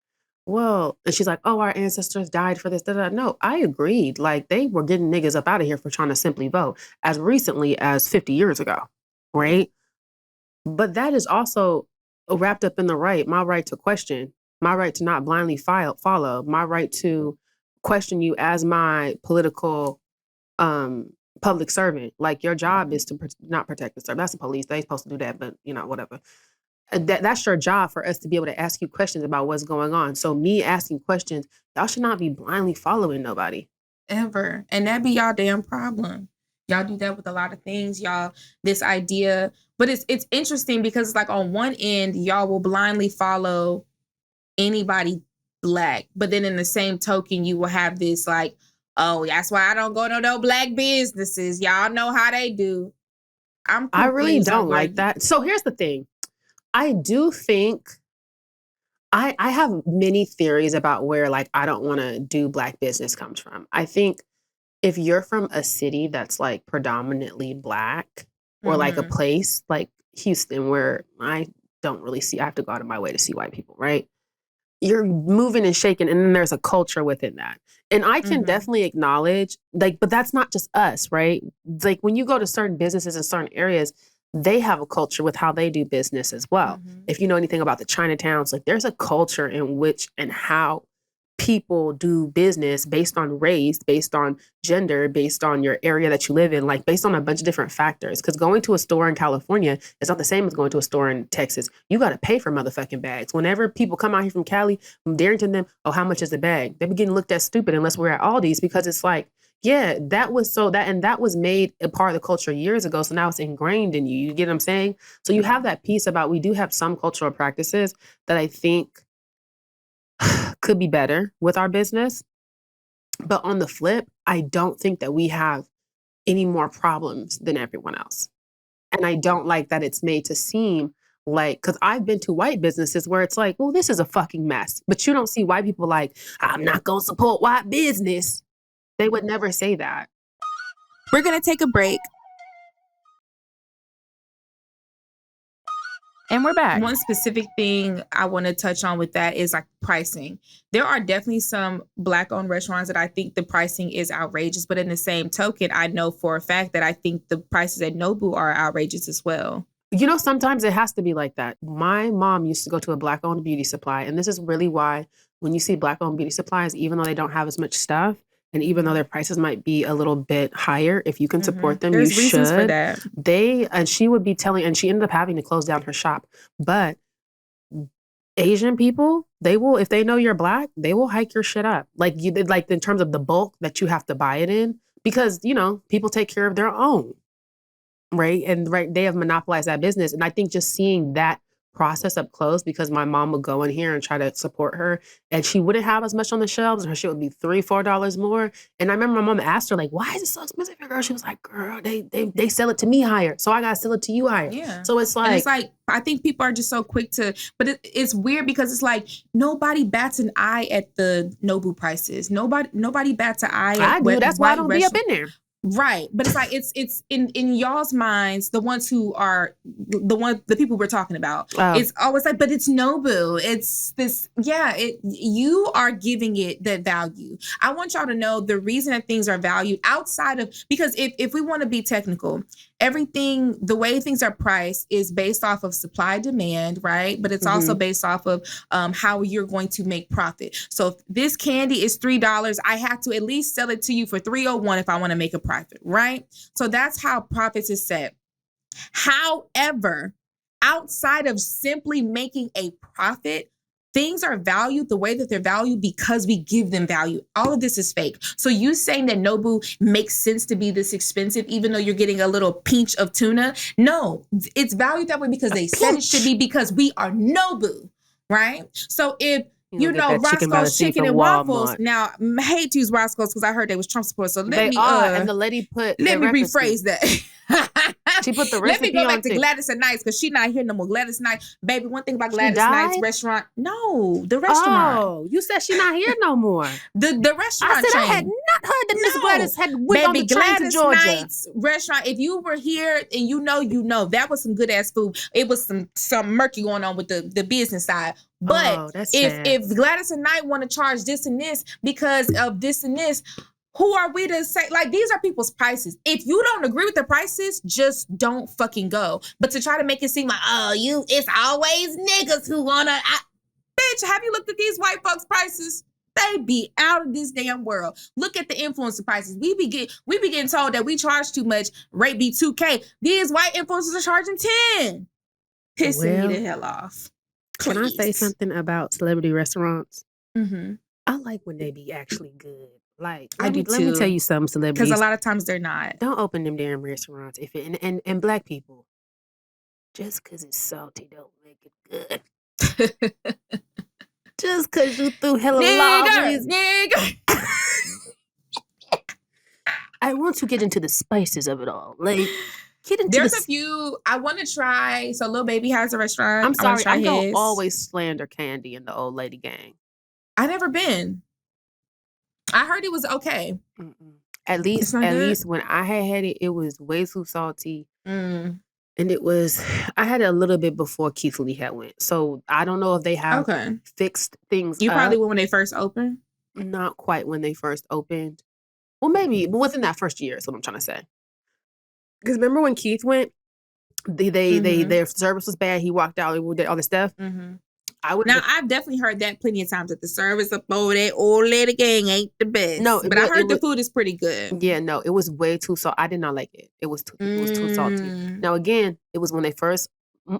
well, and she's like, oh, our ancestors died for this. No, I agreed. Like, they were getting niggas up out of here for trying to simply vote as recently as 50 years ago, right? But that is also wrapped up in my right to question, my right to not blindly follow, my right to question you as my political public servant. Like, your job is to not protect the servant. That's the police. They're supposed to do that, but, whatever. That's your job for us to be able to ask you questions about what's going on. So me asking questions, y'all should not be blindly following nobody. Ever. And that be y'all damn problem. Y'all do that with a lot of things, y'all. This idea. But it's interesting because it's like on one end, y'all will blindly follow anybody Black. But then in the same token, you will have this like, oh, that's why I don't go to no Black businesses. Y'all know how they do. I really don't like that. So here's the thing. I do think I have many theories about where like I don't want to do Black business comes from. I think if you're from a city that's like predominantly Black or like a place like Houston where I have to go out of my way to see white people, right? You're moving and shaking and then there's a culture within that. And I can definitely acknowledge like, but that's not just us, right? Like when you go to certain businesses in certain areas, they have a culture with how they do business as well. If you know anything about the Chinatowns, like there's a culture in which and how people do business based on race, based on gender, based on your area that you live in, like based on a bunch of different factors. Because going to a store in California is not the same as going to a store in Texas. You got to pay for motherfucking bags. Whenever people come out here from Cali, from Darrington, them, oh, how much is the bag? They be getting looked at stupid unless we're at Aldi's because it's like, yeah, that was made a part of the culture years ago. So now it's ingrained in you. You get what I'm saying? So you have that piece about we do have some cultural practices that I think could be better with our business. But on the flip, I don't think that we have any more problems than everyone else. And I don't like that it's made to seem like, because I've been to white businesses where it's like, well, this is a fucking mess. But you don't see white people like, I'm not going to support white business. They would never say that. We're going to take a break. And we're back. One specific thing I want to touch on with that is like pricing. There are definitely some Black-owned restaurants that I think the pricing is outrageous. But in the same token, I know for a fact that I think the prices at Nobu are outrageous as well. Sometimes it has to be like that. My mom used to go to a Black-owned beauty supply. And this is really why when you see Black-owned beauty supplies, even though they don't have as much stuff, And even though their prices might be a little bit higher, if you can support them, There's you reasons should. for that. And she would be telling, and she ended up having to close down her shop. But Asian people, they will, if they know you're Black, they will hike your shit up. Like you did, like in terms of the bulk that you have to buy it in, because, you know, people take care of their own, right? And they have monopolized that business. And I think just seeing that process up close, because my mom would go in here and try to support her, and she wouldn't have as much on the shelves. Her shit would be $3-4 more. And I remember my mom asked her, like, why is it so expensive, girl? She was like, girl, they sell it to me higher, so I gotta sell it to you higher. Yeah. So it's like, I think people are just so quick to, but it's weird because it's like nobody bats an eye at the Nobu prices. Nobody bats an eye at that's why I don't be up in there. Right. But it's like it's in y'all's minds, the ones who are the people we're talking about. It's always like, but it's Nobu. It's this, you are giving it that value. I want y'all to know the reason that things are valued outside of, because if we want to be technical, everything, the way things are priced is based off of supply demand, right? But it's also based off of how you're going to make profit. So if this candy is $3, I have to at least sell it to you for $3.01 if I want to make a profit, right? So that's how profits is set. However, outside of simply making a profit, things are valued the way that they're valued because we give them value. All of this is fake. So you saying that Nobu makes sense to be this expensive, even though you're getting a little pinch of tuna? No, it's valued that way because they said it should be, because we are Nobu, right? So if you know Roscoe's Chicken and Waffles. Now, I hate to use Roscoe's because I heard they was Trump supporters. So let me and the lady let me rephrase that. She put the Let recipe me go back on to Gladys and Nice because she not here no more. Gladys Nice, baby. One thing about Gladys Nice restaurant. No, the restaurant. Oh, you said she not here no more. The restaurant. I said chain. I had not heard that Miss Gladys had went on the train to Georgia. Nice restaurant. If you were here and you know that was some good ass food. It was some murky going on with the business side. But if Gladys and Knight want to charge this and this because of this and this, who are we to say, like, these are people's prices. If you don't agree with the prices, just don't fucking go. But to try to make it seem like, it's always niggas who wanna, bitch, have you looked at these white folks' prices? They be out of this damn world. Look at the influencer prices. We be getting told that we charge too much, rate be $2K. These white influencers are charging 10. Pissing me the hell off. Please. Can I say something about celebrity restaurants? Mm-hmm. I like when they be actually good. Like, let me tell you something, celebrities. Because a lot of times they're not. Don't open them damn restaurants. And Black people, just because it's salty don't make it good. Just because you threw hella lobbies. Nigga. I want to get into the spices of it all. Like, there's a few I want to try. So Lil Baby has a restaurant. I'm sorry, I don't always slander Candy and the old lady gang. I never been. I heard it was okay. Mm-mm. At least when I had it, it was way too salty. And I had it a little bit before Keith Lee had went. So I don't know if they have fixed things. You probably went when they first opened? Not quite when they first opened. Well, maybe, but within that first year is what I'm trying to say. Because remember when Keith went, their service was bad. He walked out and did all this stuff. Mm-hmm. I've definitely heard that plenty of times that the service up over that old lady gang ain't the best. No, but I heard the food is pretty good. Yeah, no, it was way too salty. I did not like it. It was too salty. Now again, it was when they first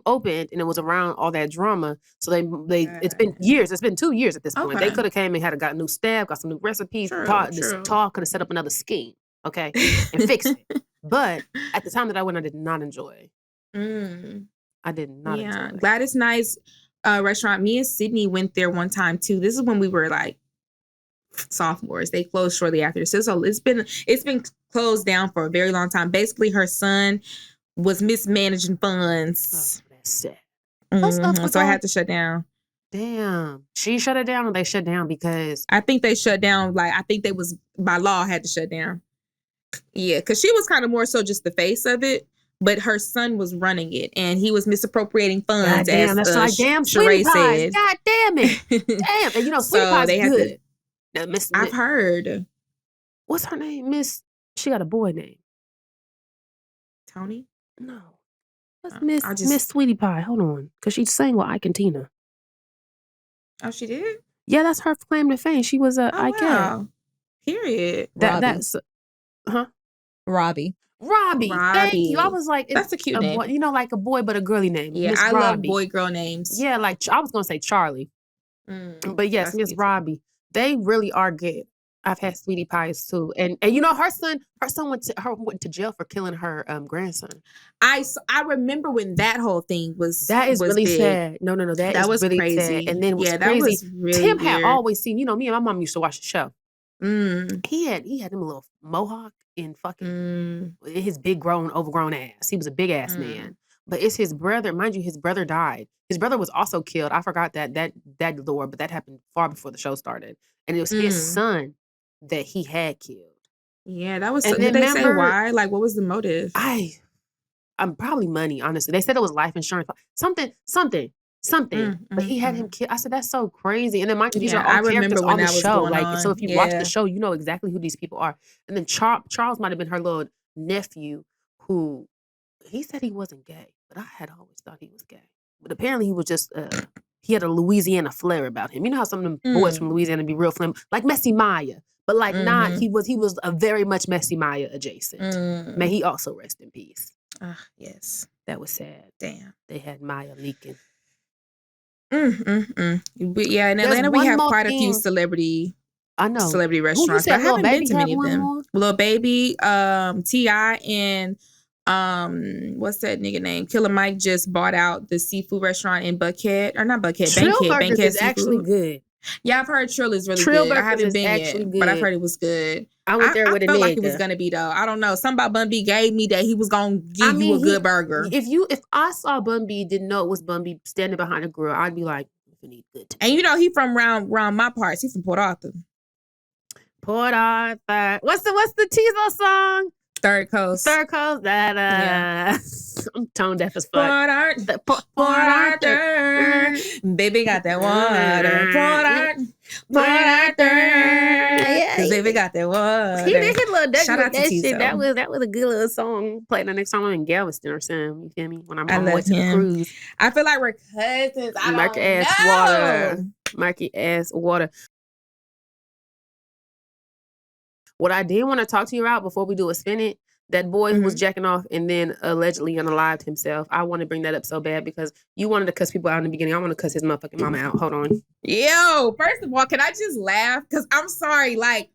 opened and it was around all that drama. So it's been years. It's been 2 years at this point. Okay. They could have came and got new staff, got some new recipes. Could have set up another scheme, okay, and fixed it. But at the time that I went, I did not enjoy. I did not enjoy. Gladys Nice restaurant. Me and Sydney went there one time too. This is when we were like sophomores. They closed shortly after. So it's been closed down for a very long time. Basically, her son was mismanaging funds. Oh, that's sad. So I had to shut down. Damn. She shut it down, or they shut down because I think they shut down. Like, I think they was by law had to shut down. Yeah, because she was kind of more so just the face of it, but her son was running it, and he was misappropriating funds. Damn, that's like damn Sheree said. God damn it, damn. And you know, Sweetie Pie's good. Now, I've heard. What's her name? She got a boy name. Tony? No. What's Miss Sweetie Pie? Hold on, because she sang with Ike and Tina. Oh, she did? Yeah, that's her claim to fame. She was Ike. Wow. Period. That's Robbie. Thank you. I was like, that's a cute name. Boy, like a boy, but a girly name. Yeah, Miss I Robbie. love boy-girl names. Yeah, like I was gonna say Charlie, but yes, Miss Robbie. They really are good. I've had sweetie pies too, and her son went to jail for killing her grandson. I remember when that whole thing was really big. Sad. No, that was really crazy. Sad. And then what's crazy, that was really Tim weird. had always seen. Me and my mom used to watch the show. He had him a little mohawk and fucking his big overgrown ass. He was a big ass man. But it's his brother, mind you. His brother died. His brother was also killed. I forgot that lore, but that happened far before the show started. And it was his son that he had killed. Yeah, that was. Did they say why? Like, what was the motive? I'm probably money. Honestly, they said it was life insurance. Something. But he had him killed. I said that's so crazy. And then mind you, these are all characters on the show. Like, so if you watch the show, you know exactly who these people are. And then Charles might have been her little nephew, who he said he wasn't gay, but I had always thought he was gay. But apparently he was just he had a Louisiana flair about him. You know how some of them boys from Louisiana be real flim, like Messy Maya, but like not. He was a very much Messy Maya adjacent. May he also rest in peace. Yes, that was sad. Damn, they had Maya leaking. But yeah, in Atlanta we have quite a few celebrity restaurants. But I haven't been to many of them. Lil Baby, T.I. and what's that nigga name? Killer Mike just bought out the seafood restaurant in Buckhead, or not Buckhead, Bankhead is Seafood. Actually good. Yeah, I've heard Trill is really good. I haven't been yet, but I've heard it was good. I went there with a nigga. I felt like it was gonna be though. I don't know. Something about Bun B gave me that he was gonna give you a good burger. If I saw Bun B, didn't know it was Bun B standing behind a grill, I'd be like, "You need good." And he from around my parts. He's from Port Arthur. Port Arthur. What's the Teaser song? Third Coast. Yeah. I'm tone deaf as fuck. Port Arthur. Baby got that water. Port Arthur. Cause baby got that water. He did his little Shout out to that Tizo. shit. That was a good little song. Played the next time I'm in Galveston or something. You feel me? When I'm on my way to the cruise. I feel like we're cousins. Murky ass water. What I did want to talk to you about before we do a spin it, that boy who was jacking off and then allegedly unalived himself. I want to bring that up so bad because you wanted to cuss people out in the beginning. I want to cuss his motherfucking mama out. Hold on. Yo, first of all, can I just laugh? Because I'm sorry. Like,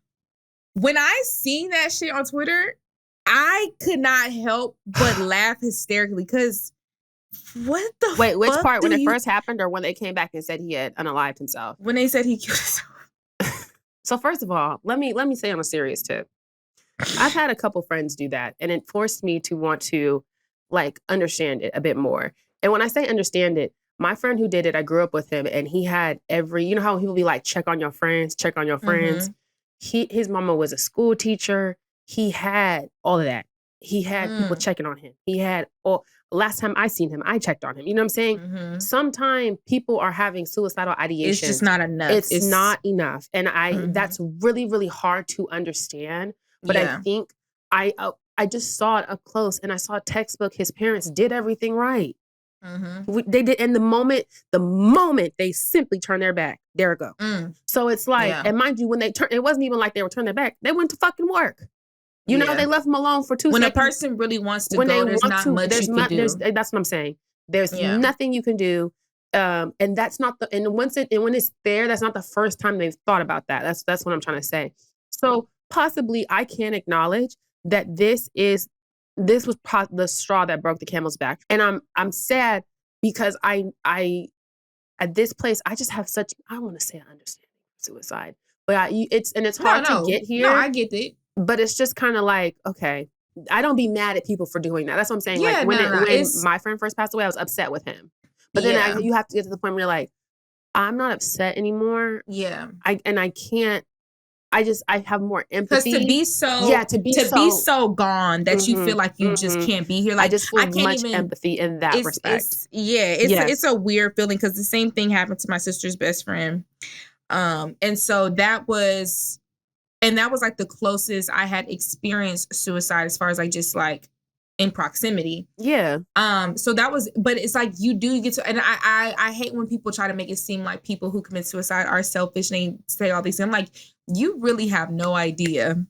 when I seen that shit on Twitter, I could not help but laugh hysterically because what the Wait, which part? When it first happened or when they came back and said he had unalived himself? When they said he killed himself. So first of all, let me say on a serious tip. I've had a couple friends do that, and it forced me to want to like understand it a bit more. And when I say understand it, my friend who did it, I grew up with him, and he had you know how he would be like, check on your friends. His mama was a school teacher. He had all of that. He had people checking on him. He had last time I seen him, I checked on him. You know what I'm saying? Sometimes people are having suicidal ideation. It's just not enough. It's not enough. And that's really, really hard to understand. But I think I just saw it up close and I saw a textbook. His parents did everything right. They did. And the moment they simply turned their back, there it go. So it's like, and mind you, when they turned, it wasn't even like they were turning their back. They went to fucking work. You know, they left him alone for 2 seconds. When a person really wants to go, there's not much you can do. That's what I'm saying. There's nothing you can do. And that's not and when it's there, that's not the first time they've thought about that. That's what I'm trying to say. So possibly I can acknowledge that this was the straw that broke the camel's back. And I'm sad because I at this place, I just have I want to say an understanding of suicide. But it's hard to get here. No, I get it. But it's just kind of like, okay, I don't be mad at people for doing that. That's what I'm saying. Yeah, like when my friend first passed away, I was upset with him. But then you have to get to the point where you're like, I'm not upset anymore. Yeah. I can't. I have more empathy. Because to be so gone that you feel like you just can't be here. Like, I just feel much empathy in that respect. It's a weird feeling because the same thing happened to my sister's best friend. And so that was like the closest I had experienced suicide as far as like just like in proximity. Yeah. So that was, but it's like you do get to, and I hate when people try to make it seem like people who commit suicide are selfish and they say all these things. I'm like, You really have no idea.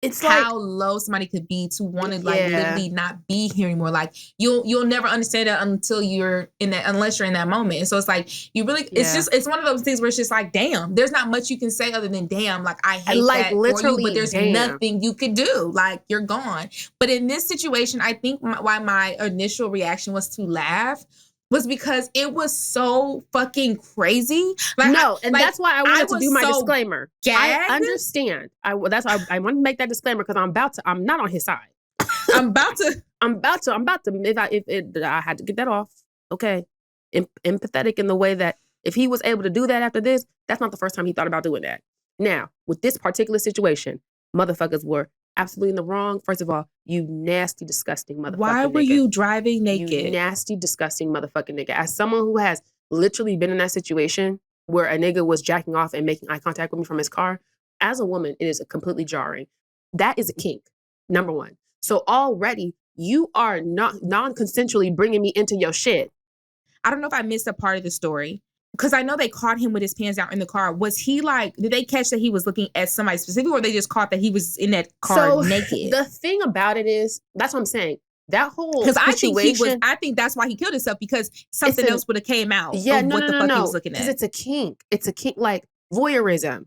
It's how low somebody could be to want to like literally not be here anymore. Like you'll never understand that until you're in that, unless you're in that moment. And so it's like you really, it's one of those things where it's just like, damn, there's not much you can say other than damn. Like I hate that for you, but there's nothing you could do. Like you're gone. But in this situation, I think why my initial reaction was to laugh was because it was so fucking crazy. Like, that's why I wanted to do my disclaimer. Gagged. I understand. That's why I want to make that disclaimer because I'm not on his side. I'm about to. If I had to get that off. Okay, empathetic in the way that if he was able to do that after this, that's not the first time he thought about doing that. Now, with this particular situation, motherfuckers were absolutely in the wrong. First of all, you nasty, disgusting motherfucker. Why were you driving naked? You nasty, disgusting motherfucking nigga. As someone who has literally been in that situation where a nigga was jacking off and making eye contact with me from his car, as a woman, it is completely jarring. That is a kink, number one. So already, you are not non-consensually bringing me into your shit. I don't know if I missed a part of the story. Because I know they caught him with his pants down in the car. Was he like, did they catch that he was looking at somebody specific or they just caught that he was in that car naked? The thing about it is, that's what I'm saying. That whole situation. I think that's why he killed himself because something else would have came out. Yeah, of what the fuck he was looking at. Because it's a kink. It's a kink, like voyeurism.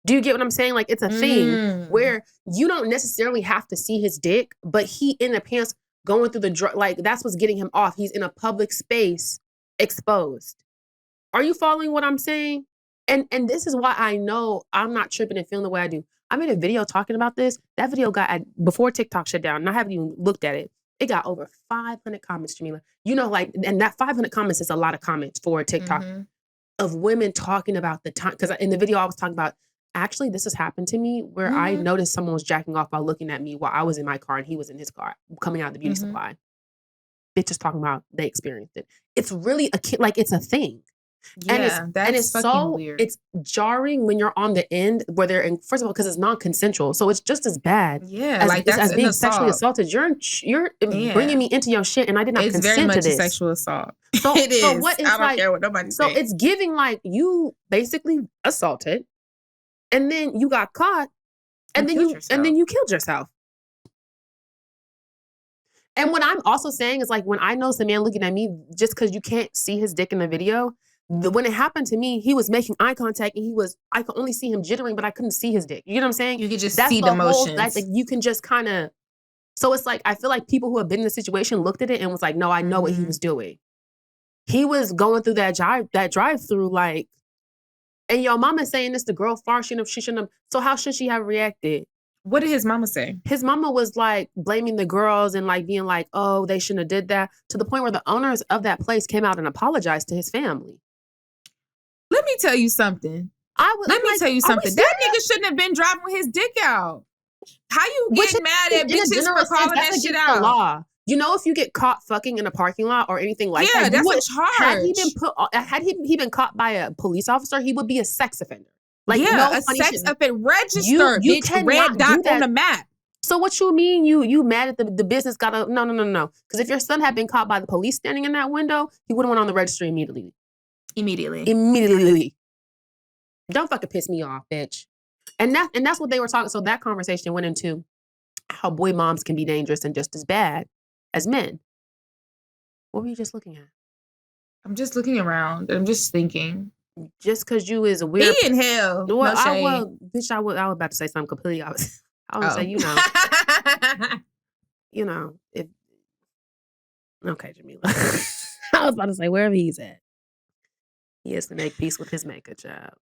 Do you get what I'm saying? Like it's a thing where you don't necessarily have to see his dick, but he in the pants going through the, like that's what's getting him off. He's in a public space exposed. Are you following what I'm saying? And this is why I know I'm not tripping and feeling the way I do. I made a video talking about this. That video got, before TikTok shut down, and I haven't even looked at it. It got over 500 comments, Jamila. You know, like, and that 500 comments is a lot of comments for TikTok of women talking about the time. Because in the video I was talking about, actually, this has happened to me where I noticed someone was jacking off while looking at me while I was in my car and he was in his car coming out of the beauty supply. Bitches talking about they experienced it. It's really it's a thing. Yeah, that's fucking weird. It's jarring when you're on the end where they're in, first of all, because it's non-consensual. So it's just as bad as being sexually assaulted. You're bringing me into your shit and I did not consent to this. It's very much a sexual assault. So, it is. So what is I don't care what nobody So says. it's giving like you basically assaulted and then you got caught and then you killed yourself. And what I'm also saying is like when I know some man looking at me just because you can't see his dick in the video, when it happened to me, he was making eye contact and I could only see him jittering, but I couldn't see his dick. You know what I'm saying? You could just see the motions. Like you can just kind of, so it's like, I feel like people who have been in the situation looked at it and was like, no, I know what he was doing. He was going through that drive-thru like, and your mama saying this, the girl far, she shouldn't have, so how should she have reacted? What did his mama say? His mama was like blaming the girls and like being like, oh, they shouldn't have did that, to the point where the owners of that place came out and apologized to his family. Let me tell you something. Let me tell you something. That nigga shouldn't have been driving with his dick out. How you getting mad at bitches for calling that shit out? The law. You know, if you get caught fucking in a parking lot or anything like that, that's a charge. Had he been caught by a police officer, he would be a sex offender. Like a sex offender registered. You bitch, red dot on the map. So what you mean? You mad at the business? Gotta no. Because if your son had been caught by the police standing in that window, he would have went on the registry immediately. Don't fucking piss me off, bitch. And that's what they were talking. So that conversation went into how boy moms can be dangerous and just as bad as men. What were you just looking at? I'm just looking around. I'm just thinking. Just because you is a weird. Be in hell. Well, I was about to say something completely opposite. I would say, if. Okay, Jamila. I was about to say wherever he's at. He has to make peace with his makeup job.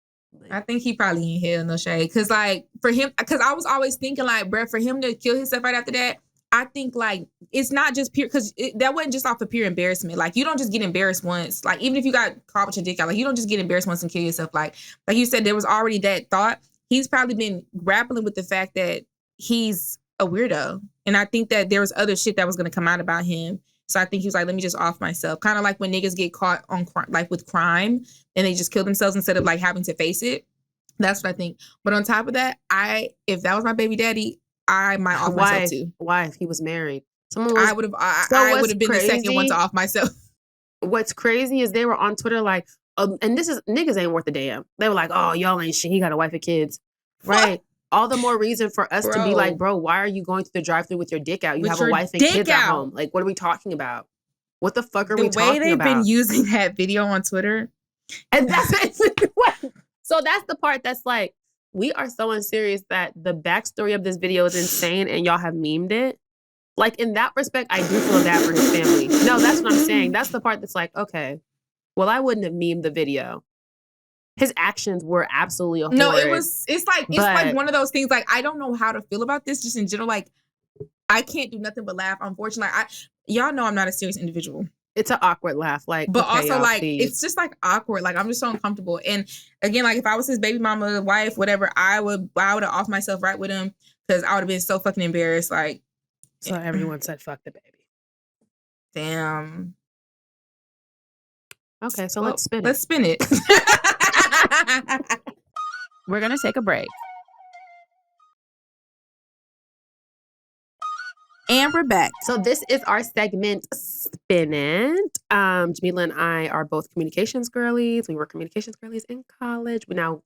I think he probably in hell, no shade. Cause like for him, cause I was always thinking like, bruh, for him to kill himself right after that, I think like it's not just pure, cause that wasn't just off of pure embarrassment. Like you don't just get embarrassed once. Like even if you got caught with your dick out, like you don't just get embarrassed once and kill yourself. Like you said, there was already that thought. He's probably been grappling with the fact that he's a weirdo, and I think that there was other shit that was gonna come out about him. So I think he was like, let me just off myself. Kind of like when niggas get caught on like with crime and they just kill themselves instead of like having to face it. That's what I think. But on top of that, if that was my baby daddy, I might off myself too. Why? If he was married? I would have been the second one to off myself. What's crazy is they were on Twitter like, and this is, niggas ain't worth a damn. They were like, oh, y'all ain't shit. He got a wife and kids. Right. All the more reason for us to be like, Bro. bro, why are you going to the drive-thru with your dick out? You With have a your wife and dick kids at out. home. Like, what are we talking about? What the fuck are The we way talking they've about? been using that video on Twitter. And that's so that's the part that's like, we are so unserious that the backstory of this video is insane and y'all have memed it. Like, in that respect, I do feel bad for his family. No, that's what I'm saying. That's the part that's like, okay, well, I wouldn't have memed the video. His actions were absolutely horrid. No, it's like one of those things, like, I don't know how to feel about this just in general. Like, I can't do nothing but laugh. Unfortunately, y'all know I'm not a serious individual. It's an awkward laugh, like, but okay, also like please. it's just like awkward. Like, I'm just so uncomfortable. And again, like, if I was his baby mama, wife, whatever, I would have off myself right with him because I would have been so fucking embarrassed. Like, so everyone said, "Fuck the baby." Damn. Okay, so let's spin it. Let's spin it. We're going to take a break. And we're back. So this is our segment, Spin It. Jamila and I are both communications girlies. We were communications girlies in college. We're not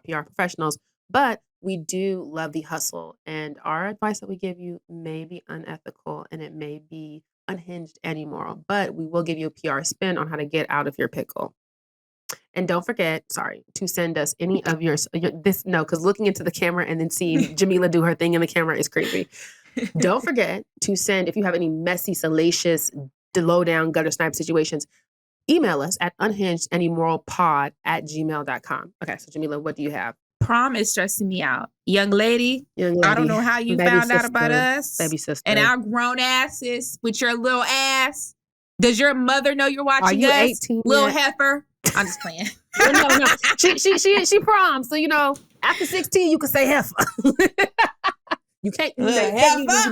PR professionals, but we do love the hustle. And our advice that we give you may be unethical and it may be unhinged and immoral, but we will give you a PR spin on how to get out of your pickle. And don't forget, to send us any of because looking into the camera and then seeing Jamila do her thing in the camera is creepy. Don't forget to send, if you have any messy, salacious, low-down, gutter snipe situations, email us at unhingedandimoralpod@gmail.com. Okay, so Jamila, what do you have? Prom is stressing me out. Young lady, I don't know how you found out about us. Baby sister. And our grown asses with your little ass. Does your mother know you're watching Are you us? 18 little yet? heifer. I'm just playing. No. She prom. So, after 16, you can say heifer. You can't. You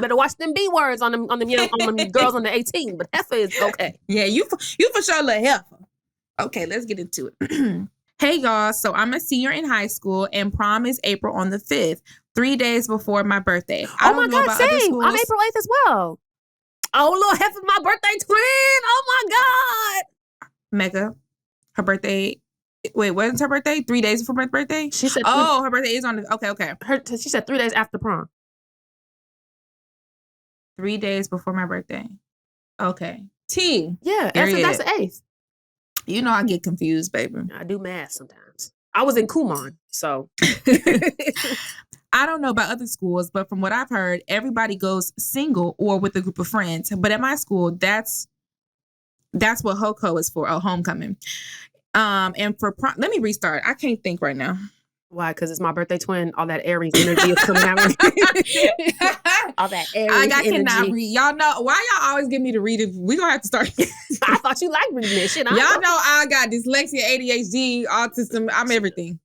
better watch them B words on them girls under 18. But heifer is okay. Yeah, you for sure little heifer. Okay, let's get into it. Hey y'all, so I'm a senior in high school and prom is April on the 5th, 3 days before my birthday. Oh my God, same. I'm April 8th as well. Oh, little heifer, my birthday twin. Oh my God. Mecca, her birthday. Wait, when's her birthday? 3 days before my birthday? She said. Her birthday is on the. Okay. She said 3 days after prom. 3 days before my birthday. Okay. T. Yeah, that's the 8th. You know I get confused, baby. I do math sometimes. I was in Kumon, so. I don't know about other schools, but from what I've heard, everybody goes single or with a group of friends. But at my school, that's what HOCO is for, homecoming. And for prom, let me restart. I can't think right now. Why? Because it's my birthday twin. All that Aries energy is coming out. All that Aries energy. I cannot read. Y'all know why y'all always give me to read it. We gonna have to start. I thought you liked reading this shit. Y'all know I got dyslexia, ADHD, autism. I'm everything.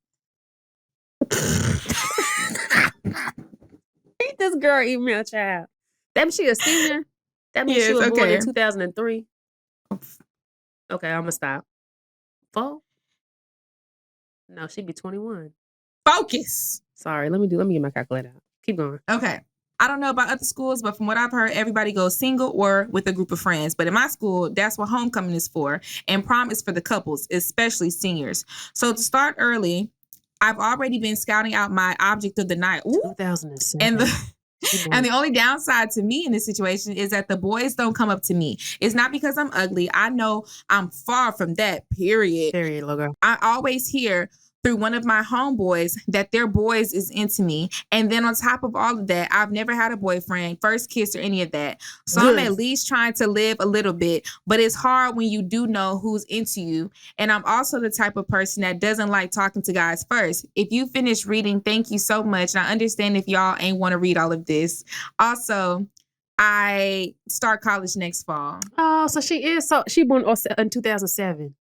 Read this girl email, child. That means she a senior. That means she was born in 2003. Okay, I'm gonna stop. 4? No, she'd be 21. Focus. Sorry, let me get my calculator out. Keep going. Okay. I don't know about other schools, but from what I've heard, everybody goes single or with a group of friends. But in my school, that's what homecoming is for. And prom is for the couples, especially seniors. So to start early, I've already been scouting out my object of the night. Ooh. 2007. And the only downside to me in this situation is that the boys don't come up to me. It's not because I'm ugly. I know I'm far from that, period. Period, logo. I always hear through one of my homeboys that their boys is into me. And then on top of all of that, I've never had a boyfriend, first kiss or any of that. So I'm at least trying to live a little bit, but it's hard when you do know who's into you. And I'm also the type of person that doesn't like talking to guys first. If you finish reading, thank you so much. And I understand if y'all ain't want to read all of this. Also, I start college next fall. Oh, so she born in 2007.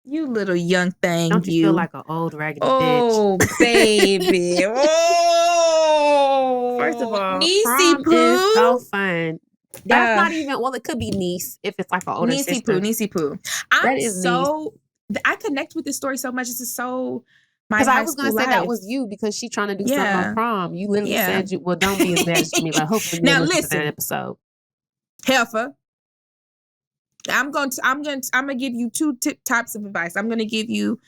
You little young thing. Don't you feel like an old raggedy bitch? Oh, baby. Oh. First of all, Niecey prom is so fun. That's not even, it could be niece if it's like an older sister. Niecey poo. I connect with this story so much. This is so because I was going to say that was you because she's trying to do something on prom. You literally said, don't be as bad as me. Like, hopefully you listen to that episode. Heifer. I'm gonna give you two types of advice. I'm gonna give you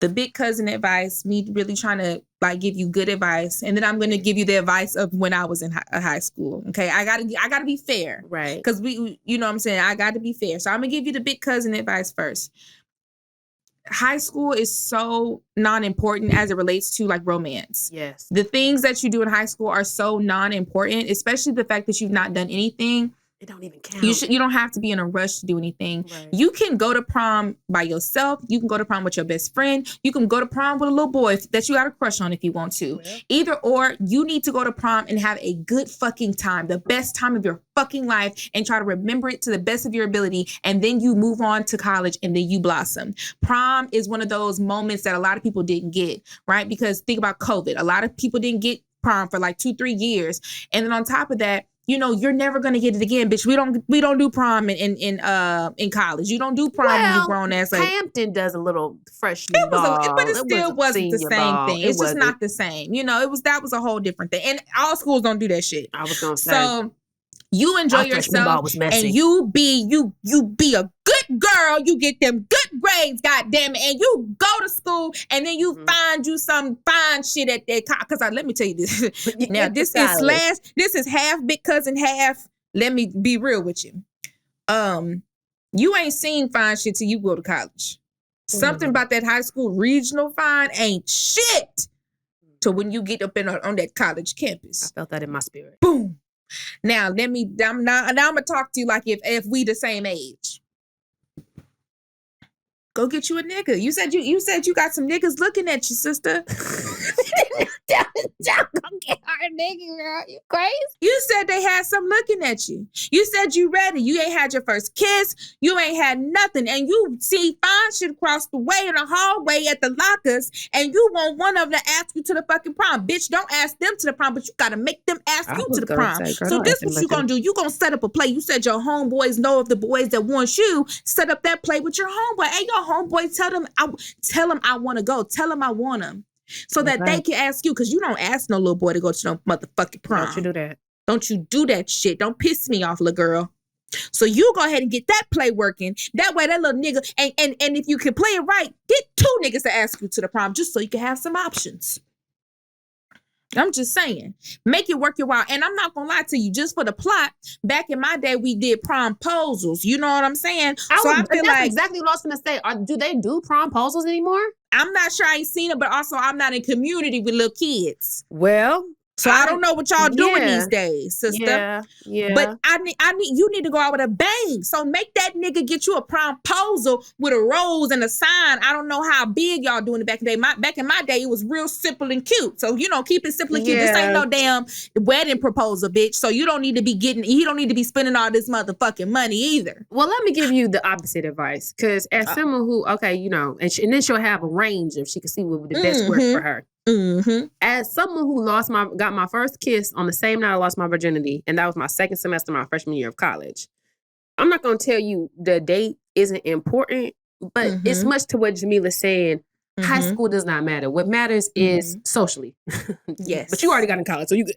the big cousin advice, me really trying to like give you good advice, and then I'm going to give you the advice of when I was in high school. Okay, I gotta be fair, right? Because we, you know what I'm saying, I got to be fair. So I'm gonna give you the big cousin advice first. High school is so non-important as it relates to like romance. Yes, the things that you do in high school are so non-important, especially the fact that you've not done anything. It don't even count. You don't have to be in a rush to do anything. Right. You can go to prom by yourself. You can go to prom with your best friend. You can go to prom with a little boy that you got a crush on if you want to. Yeah. Either or, you need to go to prom and have a good fucking time, the best time of your fucking life, and try to remember it to the best of your ability. And then you move on to college and then you blossom. Prom is one of those moments that a lot of people didn't get, right? Because think about COVID. A lot of people didn't get prom for like 2-3 years. And then on top of that, you know, you're never gonna get it again, bitch. We don't do prom in college. You don't do prom when you're grown ass. Like Hampton does a little freshman ball, but it still wasn't the same thing. It's just not the same. You know, that was a whole different thing. And all schools don't do that shit. I was gonna say. So you enjoy yourself and you be a good girl. You get them good grades, goddamn it, and you go to school and then you find you some fine shit at that. Because let me tell you this. Now this is half big cousin, half. Let me be real with you. You ain't seen fine shit till you go to college. Something about that high school regional fine ain't shit. So when you get up on that college campus, I felt that in my spirit. Boom. Now I'm gonna talk to you like if we the same age. Go get you a nigga. You said you got some niggas looking at you, sister. Go get her a nigga, girl. You crazy? You said they had some looking at you. You said you ready. You ain't had your first kiss. You ain't had nothing. And you see fine shit across the way in the hallway at the lockers, and you want one of them to ask you to the fucking prom. Bitch, don't ask them to the prom, but you gotta make them ask you to the prom. So this what you gonna do. You gonna set up a play. You said your homeboys know of the boys that want you. Set up that play with your homeboy. Hey, your homeboy, tell them I want to go. Tell them I want them. So that they can ask you, because you don't ask no little boy to go to no motherfucking prom. Don't you do that. Don't you do that shit. Don't piss me off, little girl. So you go ahead and get that play working. That way that little nigga, and if you can play it right, get 2 niggas to ask you to the prom just so you can have some options. I'm just saying, make it work your while. And I'm not gonna lie to you, just for the plot, back in my day, we did promposals. You know what I'm saying? I feel like exactly what I was gonna say. Do they do promposals anymore? I'm not sure. I ain't seen it, but also I'm not in community with little kids. Well, so I don't know what y'all doing these days, sister. Yeah. But you need to go out with a bang. So make that nigga get you a promposal with a rose and a sign. I don't know how big y'all doing it back in the day. Back in my day, it was real simple and cute. So keep it simple and cute. This ain't no damn wedding proposal, bitch. So you don't need to be spending all this motherfucking money either. Well, let me give you the opposite advice, because as someone who, and then she'll have a range if she can see what would the best work for her. Mm-hmm. As someone who got my first kiss on the same night I lost my virginity, and that was my second semester, my freshman year of college. I'm not going to tell you the date isn't important, but it's much to what Jamila's saying. High school does not matter. What matters is socially. Yes. But you already got in college, so you good.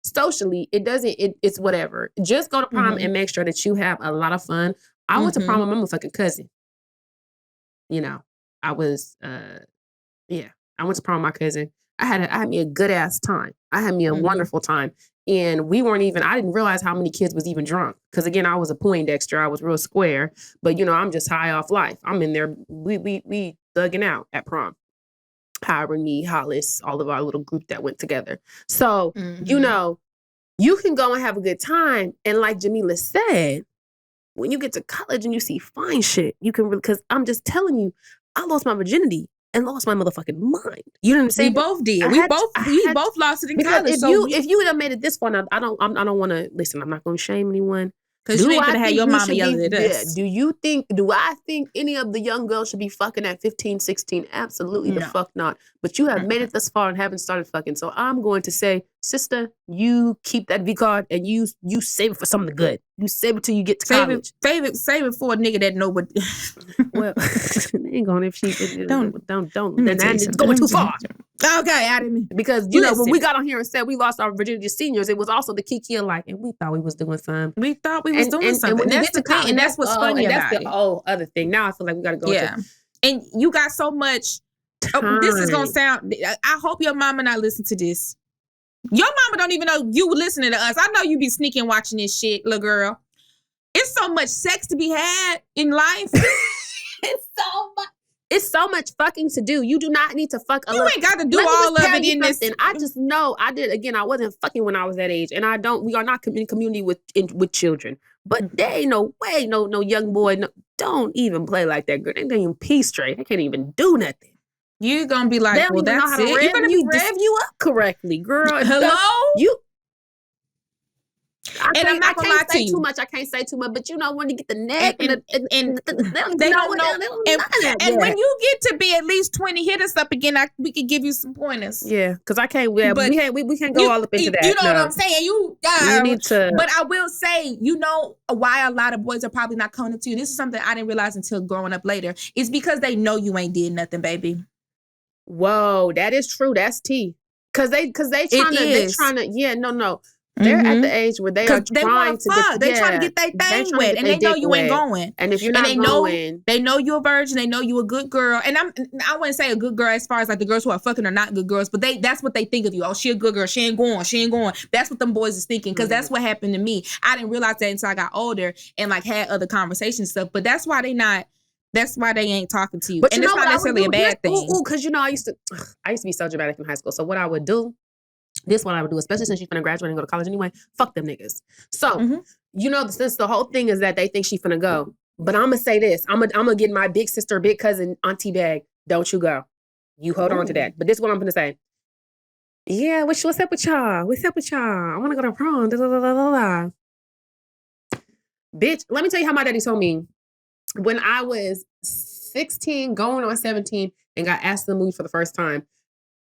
Socially, it's whatever. Just go to prom and make sure that you have a lot of fun. I went to prom with my motherfucking cousin. I was I went to prom with my cousin. I had me a good ass time. I had me a wonderful time. And I didn't realize how many kids was even drunk. Because again, I was a Poindexter. I was real square. But I'm just high off life. I'm in there. We thugging out at prom. Howard, me, Hollis, all of our little group that went together. So, you can go and have a good time. And like Jamila said, when you get to college and you see fine shit, you can because I'm just telling you, I lost my virginity and lost my motherfucking mind. You know what I'm saying? We both did. We both lost it in college. If you would have made it this far, I don't want to listen. I'm not going to shame anyone. Because you ain't gonna have your mama yelling at us. Do I think any of the young girls should be fucking at 15, 16? Absolutely the fuck not. But you have made it this far and haven't started fucking. So I'm going to say, sister, you keep that V card and you save it for something good. You save it till you get to college. Save it for a nigga that know what. Well, they ain't going if she don't. Then it's going too far. Okay, I didn't. Because when we got on here and said we lost our virginity as seniors, it was also the kiki of and we thought we was doing something. We thought we was doing something. And that's the thing, and that's what's funny about it. That's the other thing. Now I feel like we got to go. Yeah. And you got so much. Oh, this is gonna sound. I hope your mama not listen to this. Your mama don't even know you listening to us. I know you be sneaking watching this shit, little girl. It's so much sex to be had in life. It's so much fucking to do. You do not need to fuck. You ain't got to do all of it in this. I just know I did. Again, I wasn't fucking when I was that age, and I don't. We are not in community with children. But there ain't no way, no young boy, don't even play like that girl. They can't even pee straight. They can't even do nothing. You're gonna be like, well, that's it. You're gonna rev you up correctly, girl. Hello, I'm not gonna lie to you. I can't say too much, but you know when you get the neck and they don't know. And when you get to be at least 20, hit us up again. We could give you some pointers. Yeah, because I can't. Yeah, we can't go all up into that. You know what I'm saying? You need to. But I will say, you know why a lot of boys are probably not coming to you. This is something I didn't realize until growing up later. It's because they know you ain't did nothing, baby. Whoa, that is true. That's tea. Cause they trying to. Yeah, no. They're at the age where they are trying to get their thing wet, and they know you ain't going. And if you're not going, they know you're a virgin. They know you a good girl. And I wouldn't say a good girl as far as like the girls who are fucking are not good girls, but that's what they think of you. Oh, she a good girl. She ain't going. That's what them boys is thinking. Because that's what happened to me. I didn't realize that until I got older and like had other conversations and stuff. But that's why they not. That's why they ain't talking to you. But and it's not necessarily a bad thing. Because you know, I used to be so dramatic in high school. So what I would do. This one I would do, especially since she's finna graduate and go to college anyway. Fuck them niggas. So, you know, since the whole thing is that they think she finna go. But I'm gonna say this. I'm gonna get my big sister, big cousin, auntie bag. Don't you go. You hold on to that. But this is what I'm gonna say. Yeah, what's up with y'all? What's up with y'all? I wanna go to prom. Da, da, da, da, da. Bitch, let me tell you how my daddy told me. When I was 16, going on 17, and got asked to the movie for the first time,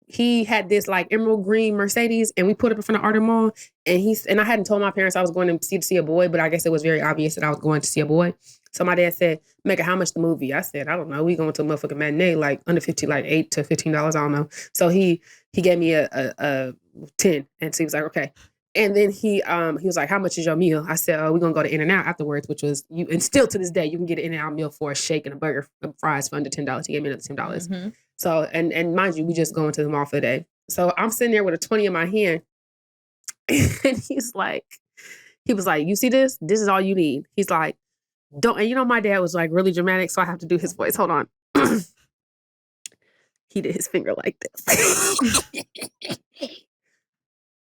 he had this like emerald green Mercedes, and we put it up in front of Art Mall. And I hadn't told my parents I was going to see a boy, but I guess it was very obvious that I was going to see a boy. So my dad said, Mecca, how much the movie? I said, I don't know. We going to a motherfucking matinee, like under 50, like $8 to $15. I don't know. So he gave me a 10, and so he was like, okay. And then he was like, how much is your meal? I said, we're gonna go to In-N-Out afterwards, which was you. And still to this day, you can get an In-N-Out meal for a shake and a burger, and fries for under $10. He gave me another $10. Mm-hmm. So and mind you, we just going to the mall for the day. So I'm sitting there with a 20 in my hand, and he was like, you see this? This is all you need. He's like, don't. And you know, my dad was like really dramatic, so I have to do his voice. Hold on. He did his finger like this.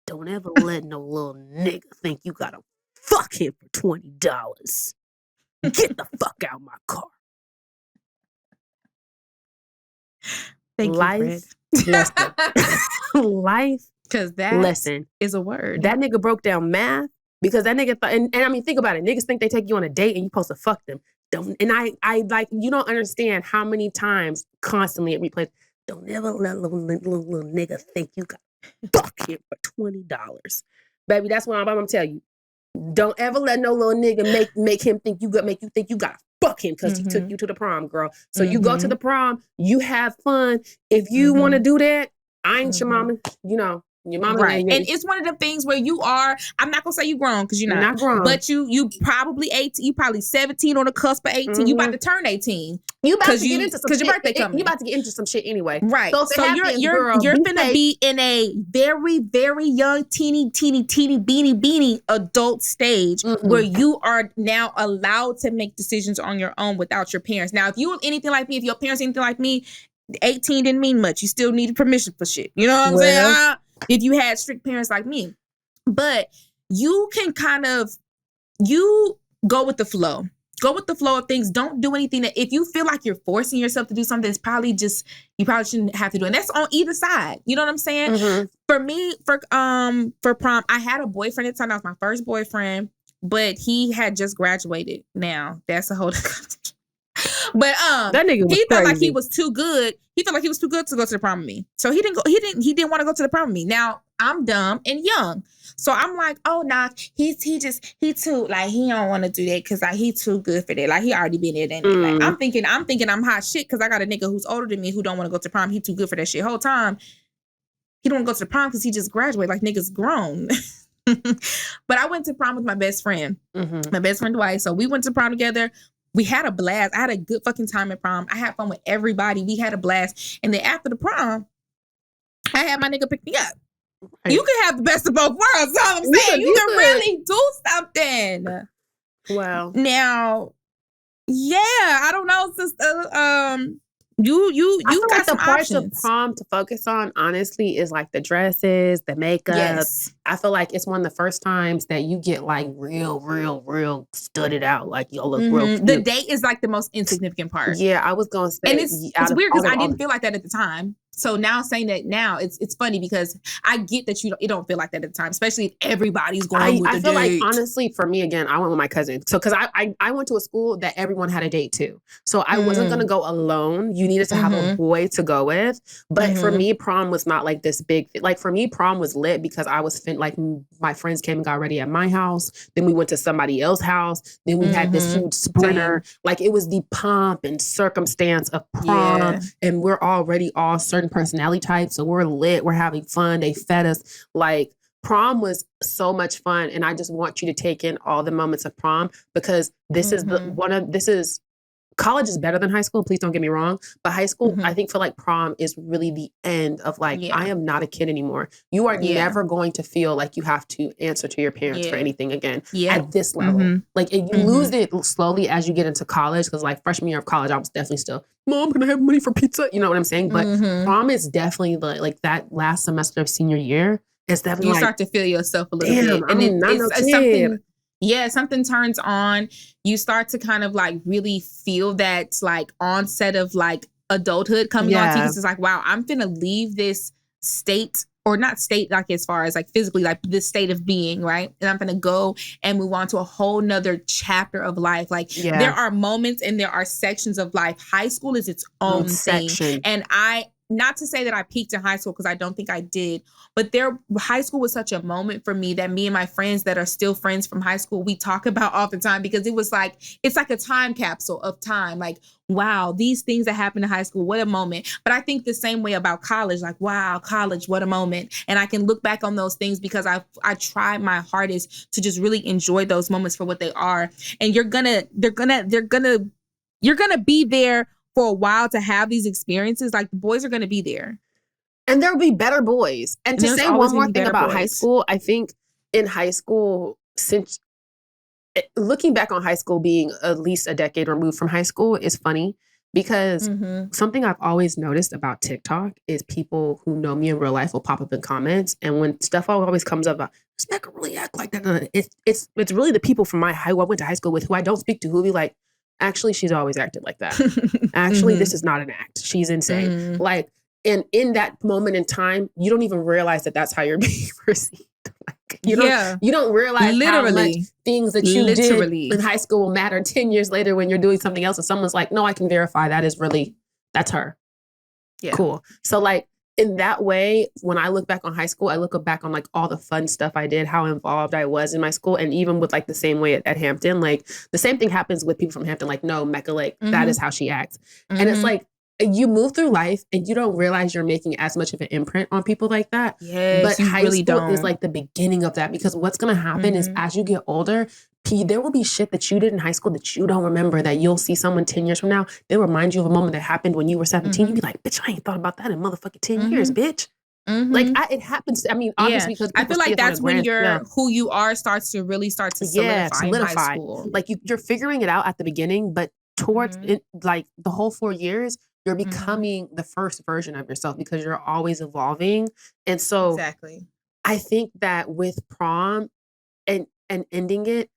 Don't ever let no little nigga think you gotta fuck him for $20. Get the fuck out of my car. Thank life you, lesson. Life, because that lesson is a word. That nigga broke down math because that nigga and I mean, think about it. Niggas think they take you on a date and you supposed to fuck them. And I like, you don't understand how many times constantly it replays. Don't ever let little nigga think you got fuck him for $20. Baby, that's what I'm gonna tell you. Don't ever let no little nigga make him think you think you gotta fuck him because he took you to the prom, girl. So you go to the prom, you have fun. If you want to do that, I ain't your mama, you know. Your mama, right? And it's one of the things where you are. I'm not gonna say you grown because you're not grown, but you probably 18. You probably 17 on the cusp of 18. You about to turn 18. You about to get into some because your birthday coming. You about to get into some shit anyway, right? So you're gonna be in a very very young teeny beanie adult stage where you are now allowed to make decisions on your own without your parents. Now, if you were anything like me, if your parents anything like me, 18 didn't mean much. You still needed permission for shit. You know what I'm saying? If you had strict parents like me. But you can you go with the flow. Go with the flow of things. Don't do anything that if you feel like you're forcing yourself to do something, it's probably you probably shouldn't have to do it. And that's on either side. You know what I'm saying? Mm-hmm. For me, for prom, I had a boyfriend at the time. That was my first boyfriend, but he had just graduated. Now, that's a whole But that nigga was he felt crazy. like he was too good. He felt like he was too good to go to the prom with me. So he didn't go. He didn't want to go to the prom with me. Now I'm dumb and young, so I'm like, oh nah, he too like he don't want to do that because like he too good for that. Like he already been there. Anyway. I'm thinking I'm hot shit because I got a nigga who's older than me who don't want to go to prom. He too good for that shit. Whole time he don't want to go to the prom because he just graduated. Like niggas grown. But I went to prom with my best friend, my best friend Dwight. So we went to prom together. we had a blast. I had a good fucking time at prom. I had fun with everybody. We had a blast. And then after the prom, I had my nigga pick me up. Right. You can have the best of both worlds. That's all I'm saying. You can really do something. Wow. Now, yeah, I don't know, sister. You I feel got like some the parts options. of prom to focus on, honestly, is like the dresses, the makeup. Yes. I feel like it's one of the first times that you get like real studded out. Like y'all look real cute. The date is like the most insignificant part. Yeah, I was gonna say, and it's weird because I didn't feel like that at the time. So now saying that now, it's funny because I get that it don't feel like that at the time, especially if everybody's going with the date. I feel like, honestly, for me, again, I went with my cousin. So, because I went to a school that everyone had a date too. So I wasn't going to go alone. You needed to have a boy to go with. But for me, prom was not like this big, like for me, prom was lit because I was, like my friends came and got ready at my house. Then we went to somebody else's house. Then we had this huge sprinter. Like it was the pomp and circumstance of prom. Yeah. And we're already all certain personality types, so we're lit, we're having fun, they fed us. Like prom was so much fun, and I just want you to take in all the moments of prom because this is college is better than high school, please don't get me wrong, but high school I think feel like prom is really the end of like I am not a kid anymore. You are never going to feel like you have to answer to your parents for anything again at this level. Like and you lose it slowly as you get into college because like freshman year of college I was definitely still, Mom, can I have money for pizza? You know what I'm saying? But prom is definitely like that last semester of senior year. It's definitely you start to feel yourself a little bit. And it's something. Yeah, something turns on. You start to kind of like really feel that like onset of like adulthood coming on to you. It's like, wow, I'm finna leave this state, or not state like as far as like physically, like this state of being, right? And I'm gonna go and move on to a whole nother chapter of life. Like there are moments and there are sections of life. High school is its own thing. And not to say that I peaked in high school because I don't think I did, but high school was such a moment for me that me and my friends that are still friends from high school, we talk about all the time because it's like a time capsule of time. Like, wow, these things that happened in high school, what a moment. But I think the same way about college, like, wow, college, what a moment. And I can look back on those things because I tried my hardest to just really enjoy those moments for what they are. And you're gonna be there for a while to have these experiences. Like the boys are going to be there. And there'll be better boys. And to say one more thing about high school, I think in high school, since looking back on high school being at least a decade removed from high school is funny because something I've always noticed about TikTok is people who know me in real life will pop up in comments. And when stuff always comes up about, does Mecca really act like that? It's really the people from who I went to high school with who I don't speak to who be like, actually, she's always acted like that. Actually, this is not an act. She's insane. Like, and in that moment in time, you don't even realize that that's how you're being perceived. Like, you don't realize how much things that you did in high school will matter 10 years later when you're doing something else and someone's like, no, I can verify that's her. Yeah. Cool. So like, in that way, when I look back on high school, I look back on like all the fun stuff I did, how involved I was in my school. And even with like the same way at Hampton, like the same thing happens with people from Hampton, like, no, Mecca, like that is how she acts. And it's like, you move through life and you don't realize you're making as much of an imprint on people like that. Yes, but high school is like the beginning of that because what's going to happen is as you get older, there will be shit that you did in high school that you don't remember that you'll see someone 10 years from now. They'll remind you of a moment that happened when you were 17. You'd be like, bitch, I ain't thought about that in motherfucking 10 years, bitch. Like it happens. I mean, obviously, because I feel like that's when who you are starts to solidify in high school. Like you're figuring it out at the beginning, but towards it, like the whole 4 years, you're becoming the first version of yourself because you're always evolving. And so I think that with prom and ending it,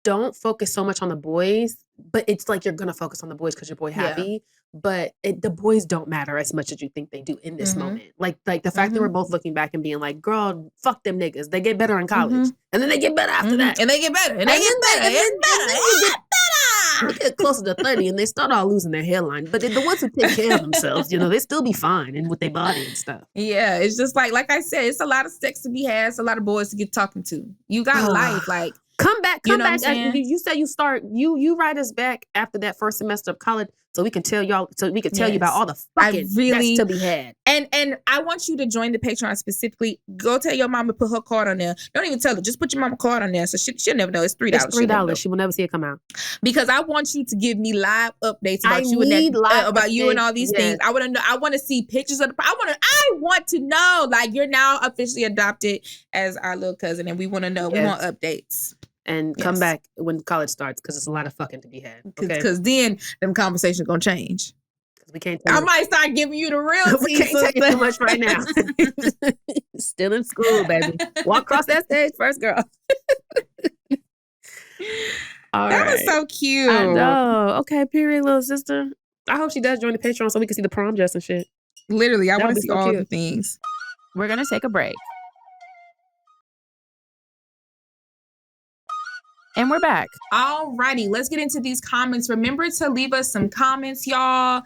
don't focus so much on the boys, but it's like you're going to focus on the boys because you're boy happy, but the boys don't matter as much as you think they do in this moment. Like the fact that we're both looking back and being like, girl, fuck them niggas. They get better in college. And then they get better after that. And they get better. And they get better. They get closer to 30 and they start all losing their hairline. But the ones who take care of themselves, they still be fine and with their body and stuff. Yeah, it's just like I said, it's a lot of sex to be had. It's a lot of boys to get talking to. You got life. Like, come back. You said you start, you write us back after that first semester of college. so we can tell y'all. So we can tell you about all the fucking that's to be had. And I want you to join the Patreon specifically. Go tell your mama to put her card on there. Don't even tell her. Just put your mama card on there, so she'll never know. It's $3. It's $3. She will never see it come out. Because I want you to give me live updates about you and all these things. I want to know. I want to see pictures of the. I want to know. Like, you're now officially adopted as our little cousin, and we want to know. Yes. We want updates. And come back when college starts, because it's a lot of fucking to be had. Because then them conversations gonna change. We can't. I might start giving you the real. We can't tell you too much right now. Still in school, baby. Walk across that stage first, girl. That was so cute. I know. Okay, period, little sister. I hope she does join the Patreon so we can see the prom dress and shit. Literally, I want to see all the things. We're gonna take a break. And we're back. Alrighty, let's get into these comments. Remember to leave us some comments, y'all,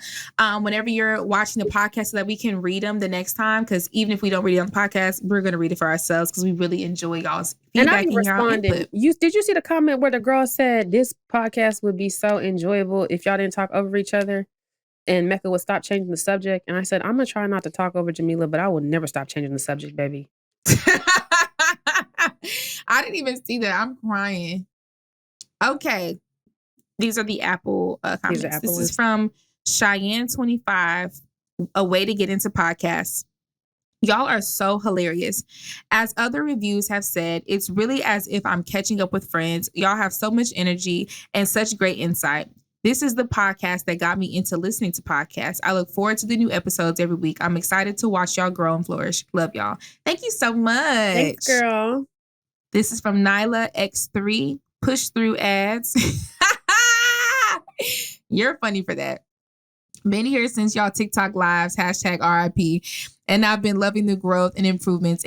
whenever you're watching the podcast so that we can read them the next time. Because even if we don't read it on the podcast, we're going to read it for ourselves because we really enjoy y'all's feedback and y'all input. Did you see the comment where the girl said this podcast would be so enjoyable if y'all didn't talk over each other and Mecca would stop changing the subject? And I said, I'm going to try not to talk over Jamila, but I will never stop changing the subject, baby. I didn't even see that. I'm crying. Okay, these are the Apple comments. This is from Cheyenne25, a way to get into podcasts. Y'all are so hilarious. As other reviews have said, it's really as if I'm catching up with friends. Y'all have so much energy and such great insight. This is the podcast that got me into listening to podcasts. I look forward to the new episodes every week. I'm excited to watch y'all grow and flourish. Love y'all. Thank you so much. Thanks, girl. This is from Nyla X3. Push through ads. You're funny for that. Been here since y'all TikTok lives, #RIP. And I've been loving the growth and improvements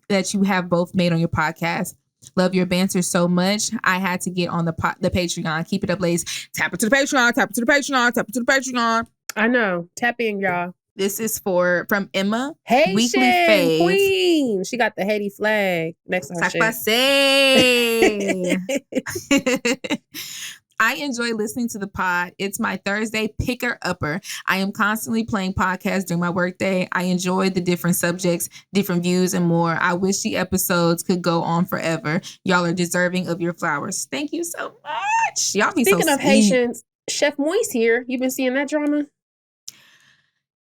that you have both made on your podcast. Love your banter so much. I had to get on the Patreon. Keep it up, ladies. Tap it to the Patreon. Tap it to the Patreon. Tap it to the Patreon. I know. Tap in, y'all. This is from Emma. Haitian Weekly Fave. Queen. She got the Haiti flag next to her shit. I enjoy listening to the pod. It's my Thursday picker-upper. I am constantly playing podcasts during my workday. I enjoy the different subjects, different views, and more. I wish the episodes could go on forever. Y'all are deserving of your flowers. Thank you so much. Y'all be Speaking so of sweet. Haitians, Chef Moist here. You been seeing that drama?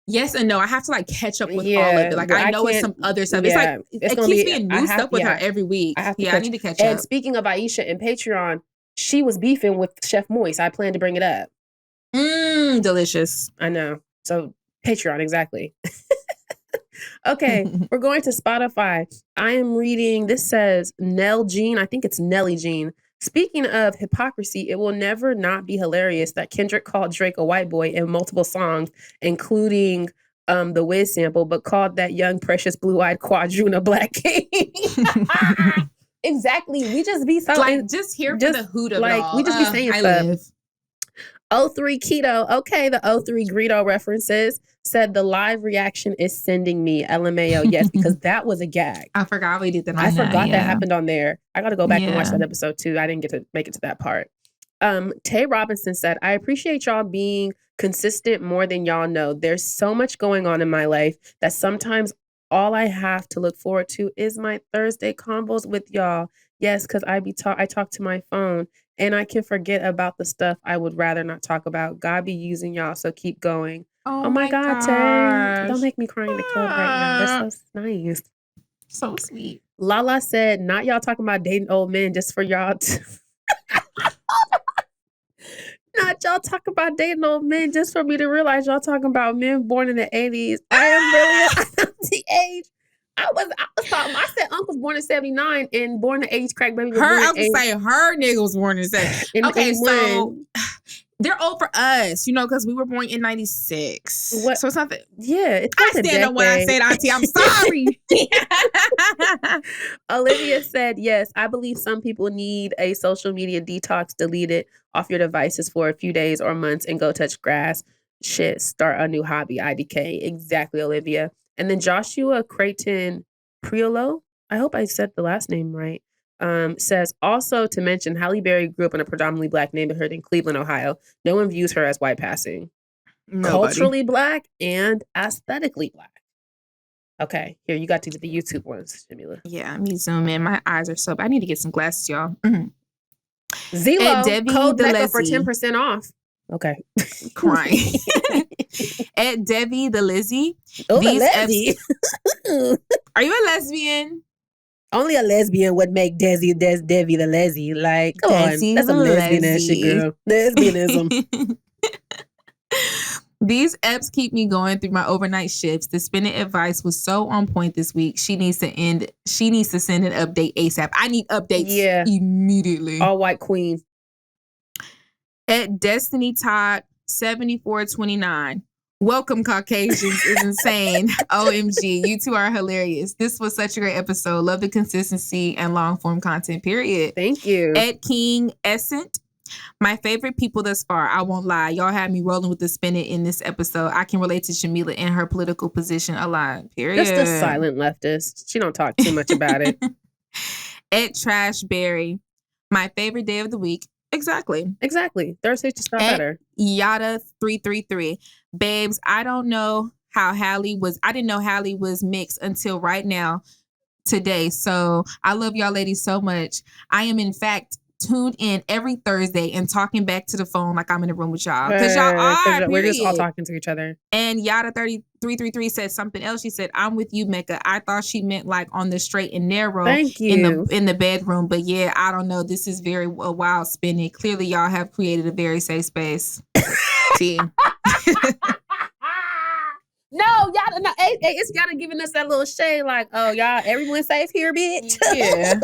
Yes and no. I have to catch up with all of it. I know it's some other stuff. Yeah, it keeps being new stuff with her every week. I need to catch up. And speaking of Aisha and Patreon, she was beefing with Chef Moist. I plan to bring it up. Delicious. I know. So Patreon, exactly. Okay, we're going to Spotify. I am reading, this says Nell Jean. I think it's Nelly Jean. Speaking of hypocrisy, it will never not be hilarious that Kendrick called Drake a white boy in multiple songs, including the Wiz sample, but called that young, precious, blue-eyed quadroon a black king. Exactly. We just be so... just here for the hoot of it all. We just be saying stuff. 03 Keto. Okay, the 03 Greedo references said the live reaction is sending me LMAO. Yes, because that was a gag. I forgot we did that. I forgot that happened on there. I got to go back and watch that episode too. I didn't get to make it to that part. Tay Robinson said, I appreciate y'all being consistent more than y'all know. There's so much going on in my life that sometimes all I have to look forward to is my Thursday combos with y'all. Yes, because I talk to my phone and I can forget about the stuff I would rather not talk about. God be using y'all, so keep going. Oh my God, Tay. Don't make me cry in the club right now. That's so nice. So sweet. Lala said, not y'all talking about dating old men just for y'all to... Not y'all talk about dating old men just for me to realize y'all talking about men born in the 80s. I am really the age. I was talking. I said uncle's born in 79 and born in the 80s. Crack baby. I was saying her nigga was born in 70. Okay, so they're old for us, because we were born in 96. What? So it's not that. Yeah, I stand on what I said, Auntie. I'm sorry. Olivia said, yes, I believe some people need a social media detox. Delete it off your devices for a few days or months and go touch grass. Shit, start a new hobby. IDK. Exactly, Olivia. And then Joshua Creighton Priolo, I hope I said the last name right, says, also to mention, Halle Berry grew up in a predominantly black neighborhood in Cleveland, Ohio. No one views her as white passing. culturally black and aesthetically black. Okay, here, you got to do the YouTube ones, Jamila. Yeah, let me zoom in. My eyes are so bad. I need to get some glasses, y'all. Zelo, Debbie code the Mecca for Lizzie. 10% off. Okay. Crying. At Debbie the Lizzie. Oh, These the lesbian. Are you a lesbian? Only a lesbian would make Debbie the Lizzie. Like, come Desi on. That's some the lesbian ass shit, Lizzie. girl. Lesbianism. These apps keep me going through my overnight shifts. The spinning advice was so on point this week. She needs to send an update ASAP. I need updates immediately. All white queen. At Destiny Todd 7429. Welcome, Caucasians is insane. OMG, you two are hilarious. This was such a great episode. Love the consistency and long form content, period. Thank you. At King Essent. My favorite people thus far. I won't lie. Y'all had me rolling with the spinning in this episode. I can relate to Jamila and her political position a lot. Period. Just a silent leftist. She don't talk too much about it. At Trash Berry. My favorite day of the week. Exactly. Thursday's just got better. Yada 333. Babes, I didn't know Hallie was mixed until right now today. So I love y'all ladies so much. I am in fact tuned in every Thursday and talking back to the phone like I'm in a room with y'all. Because y'all are, we're just all talking to each other. And Yada 333 said something else. She said, I'm with you, Mecca. I thought she meant like on the straight and narrow. Thank you. In the bedroom. But yeah, I don't know. This is very wild spinning. Clearly, y'all have created a very safe space. T. No, y'all, no, it's gotta giving us that little shade, like, oh, y'all, everyone safe here, bitch. Yeah.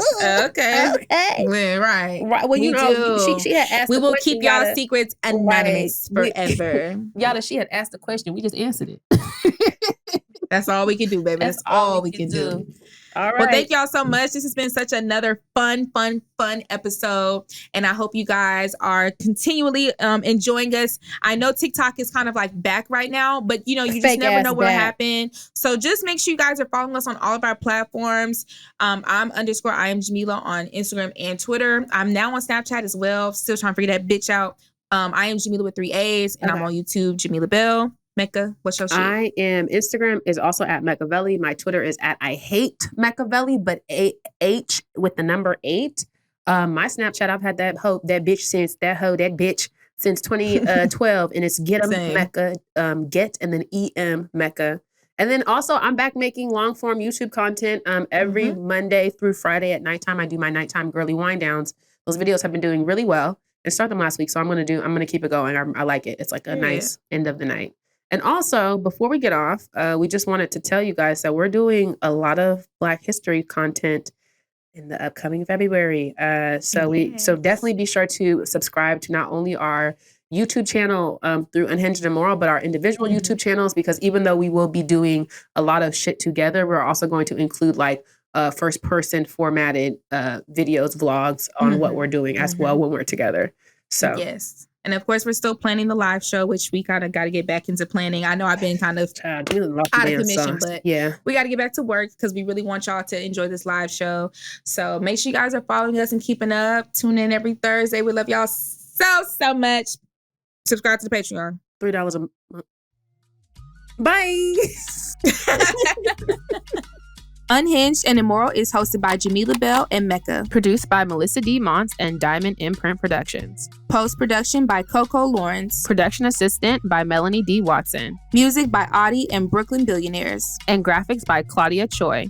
Okay. Okay. Right. Well, you know, she had asked. We will question, keep y'all Yada. secrets anonymous forever. Yada, she had asked the question. We just answered it. That's all we can do, baby. That's all we can do. All right. Well, thank y'all so much. This has been such another fun episode. And I hope you guys are continually enjoying us. I know TikTok is kind of like back right now, but you know, you just never know what'll happen. So just make sure you guys are following us on all of our platforms. I am Jamila on Instagram and Twitter. I'm now on Snapchat as well. Still trying to figure that bitch out. I am Jamila with 3 A's and I'm on YouTube, Jamila Bell. Mecca, what's your shit? I am. Instagram is also at Machiavelli. My Twitter is at I hate Machiavelli, but H with the number 8. My Snapchat, I've had that bitch since 2012, and it's Get 'em Mecca, Get and then EM Mecca. And then also, I'm back making long form YouTube content every Monday through Friday at nighttime. I do my nighttime girly wind downs. Those videos have been doing really well. I started them last week, so I'm gonna keep it going. I like it. It's like a nice end of the night. And also, before we get off, we just wanted to tell you guys that we're doing a lot of Black History content in the upcoming February. So definitely be sure to subscribe to not only our YouTube channel through Unhinged Immoral, but our individual YouTube channels, because even though we will be doing a lot of shit together, we're also going to include like first person formatted videos, vlogs on what we're doing as well when we're together. So yes. And of course, we're still planning the live show, which we kind of got to get back into planning. I know I've been kind of out of commission, but we got to get back to work because we really want y'all to enjoy this live show. So make sure you guys are following us and keeping up. Tune in every Thursday. We love y'all so much. Subscribe to the Patreon. $3 a month. Bye. Unhinged and Immoral is hosted by Jamila Bell and Mecca. Produced by Melisa D. Monts and Diamond MPrint Productions. Post-production by Coco, Llorens. Production assistant by Melanie D. Watson. Music by Audie and Brooklyn Billionaires. And graphics by Claudia, Choi.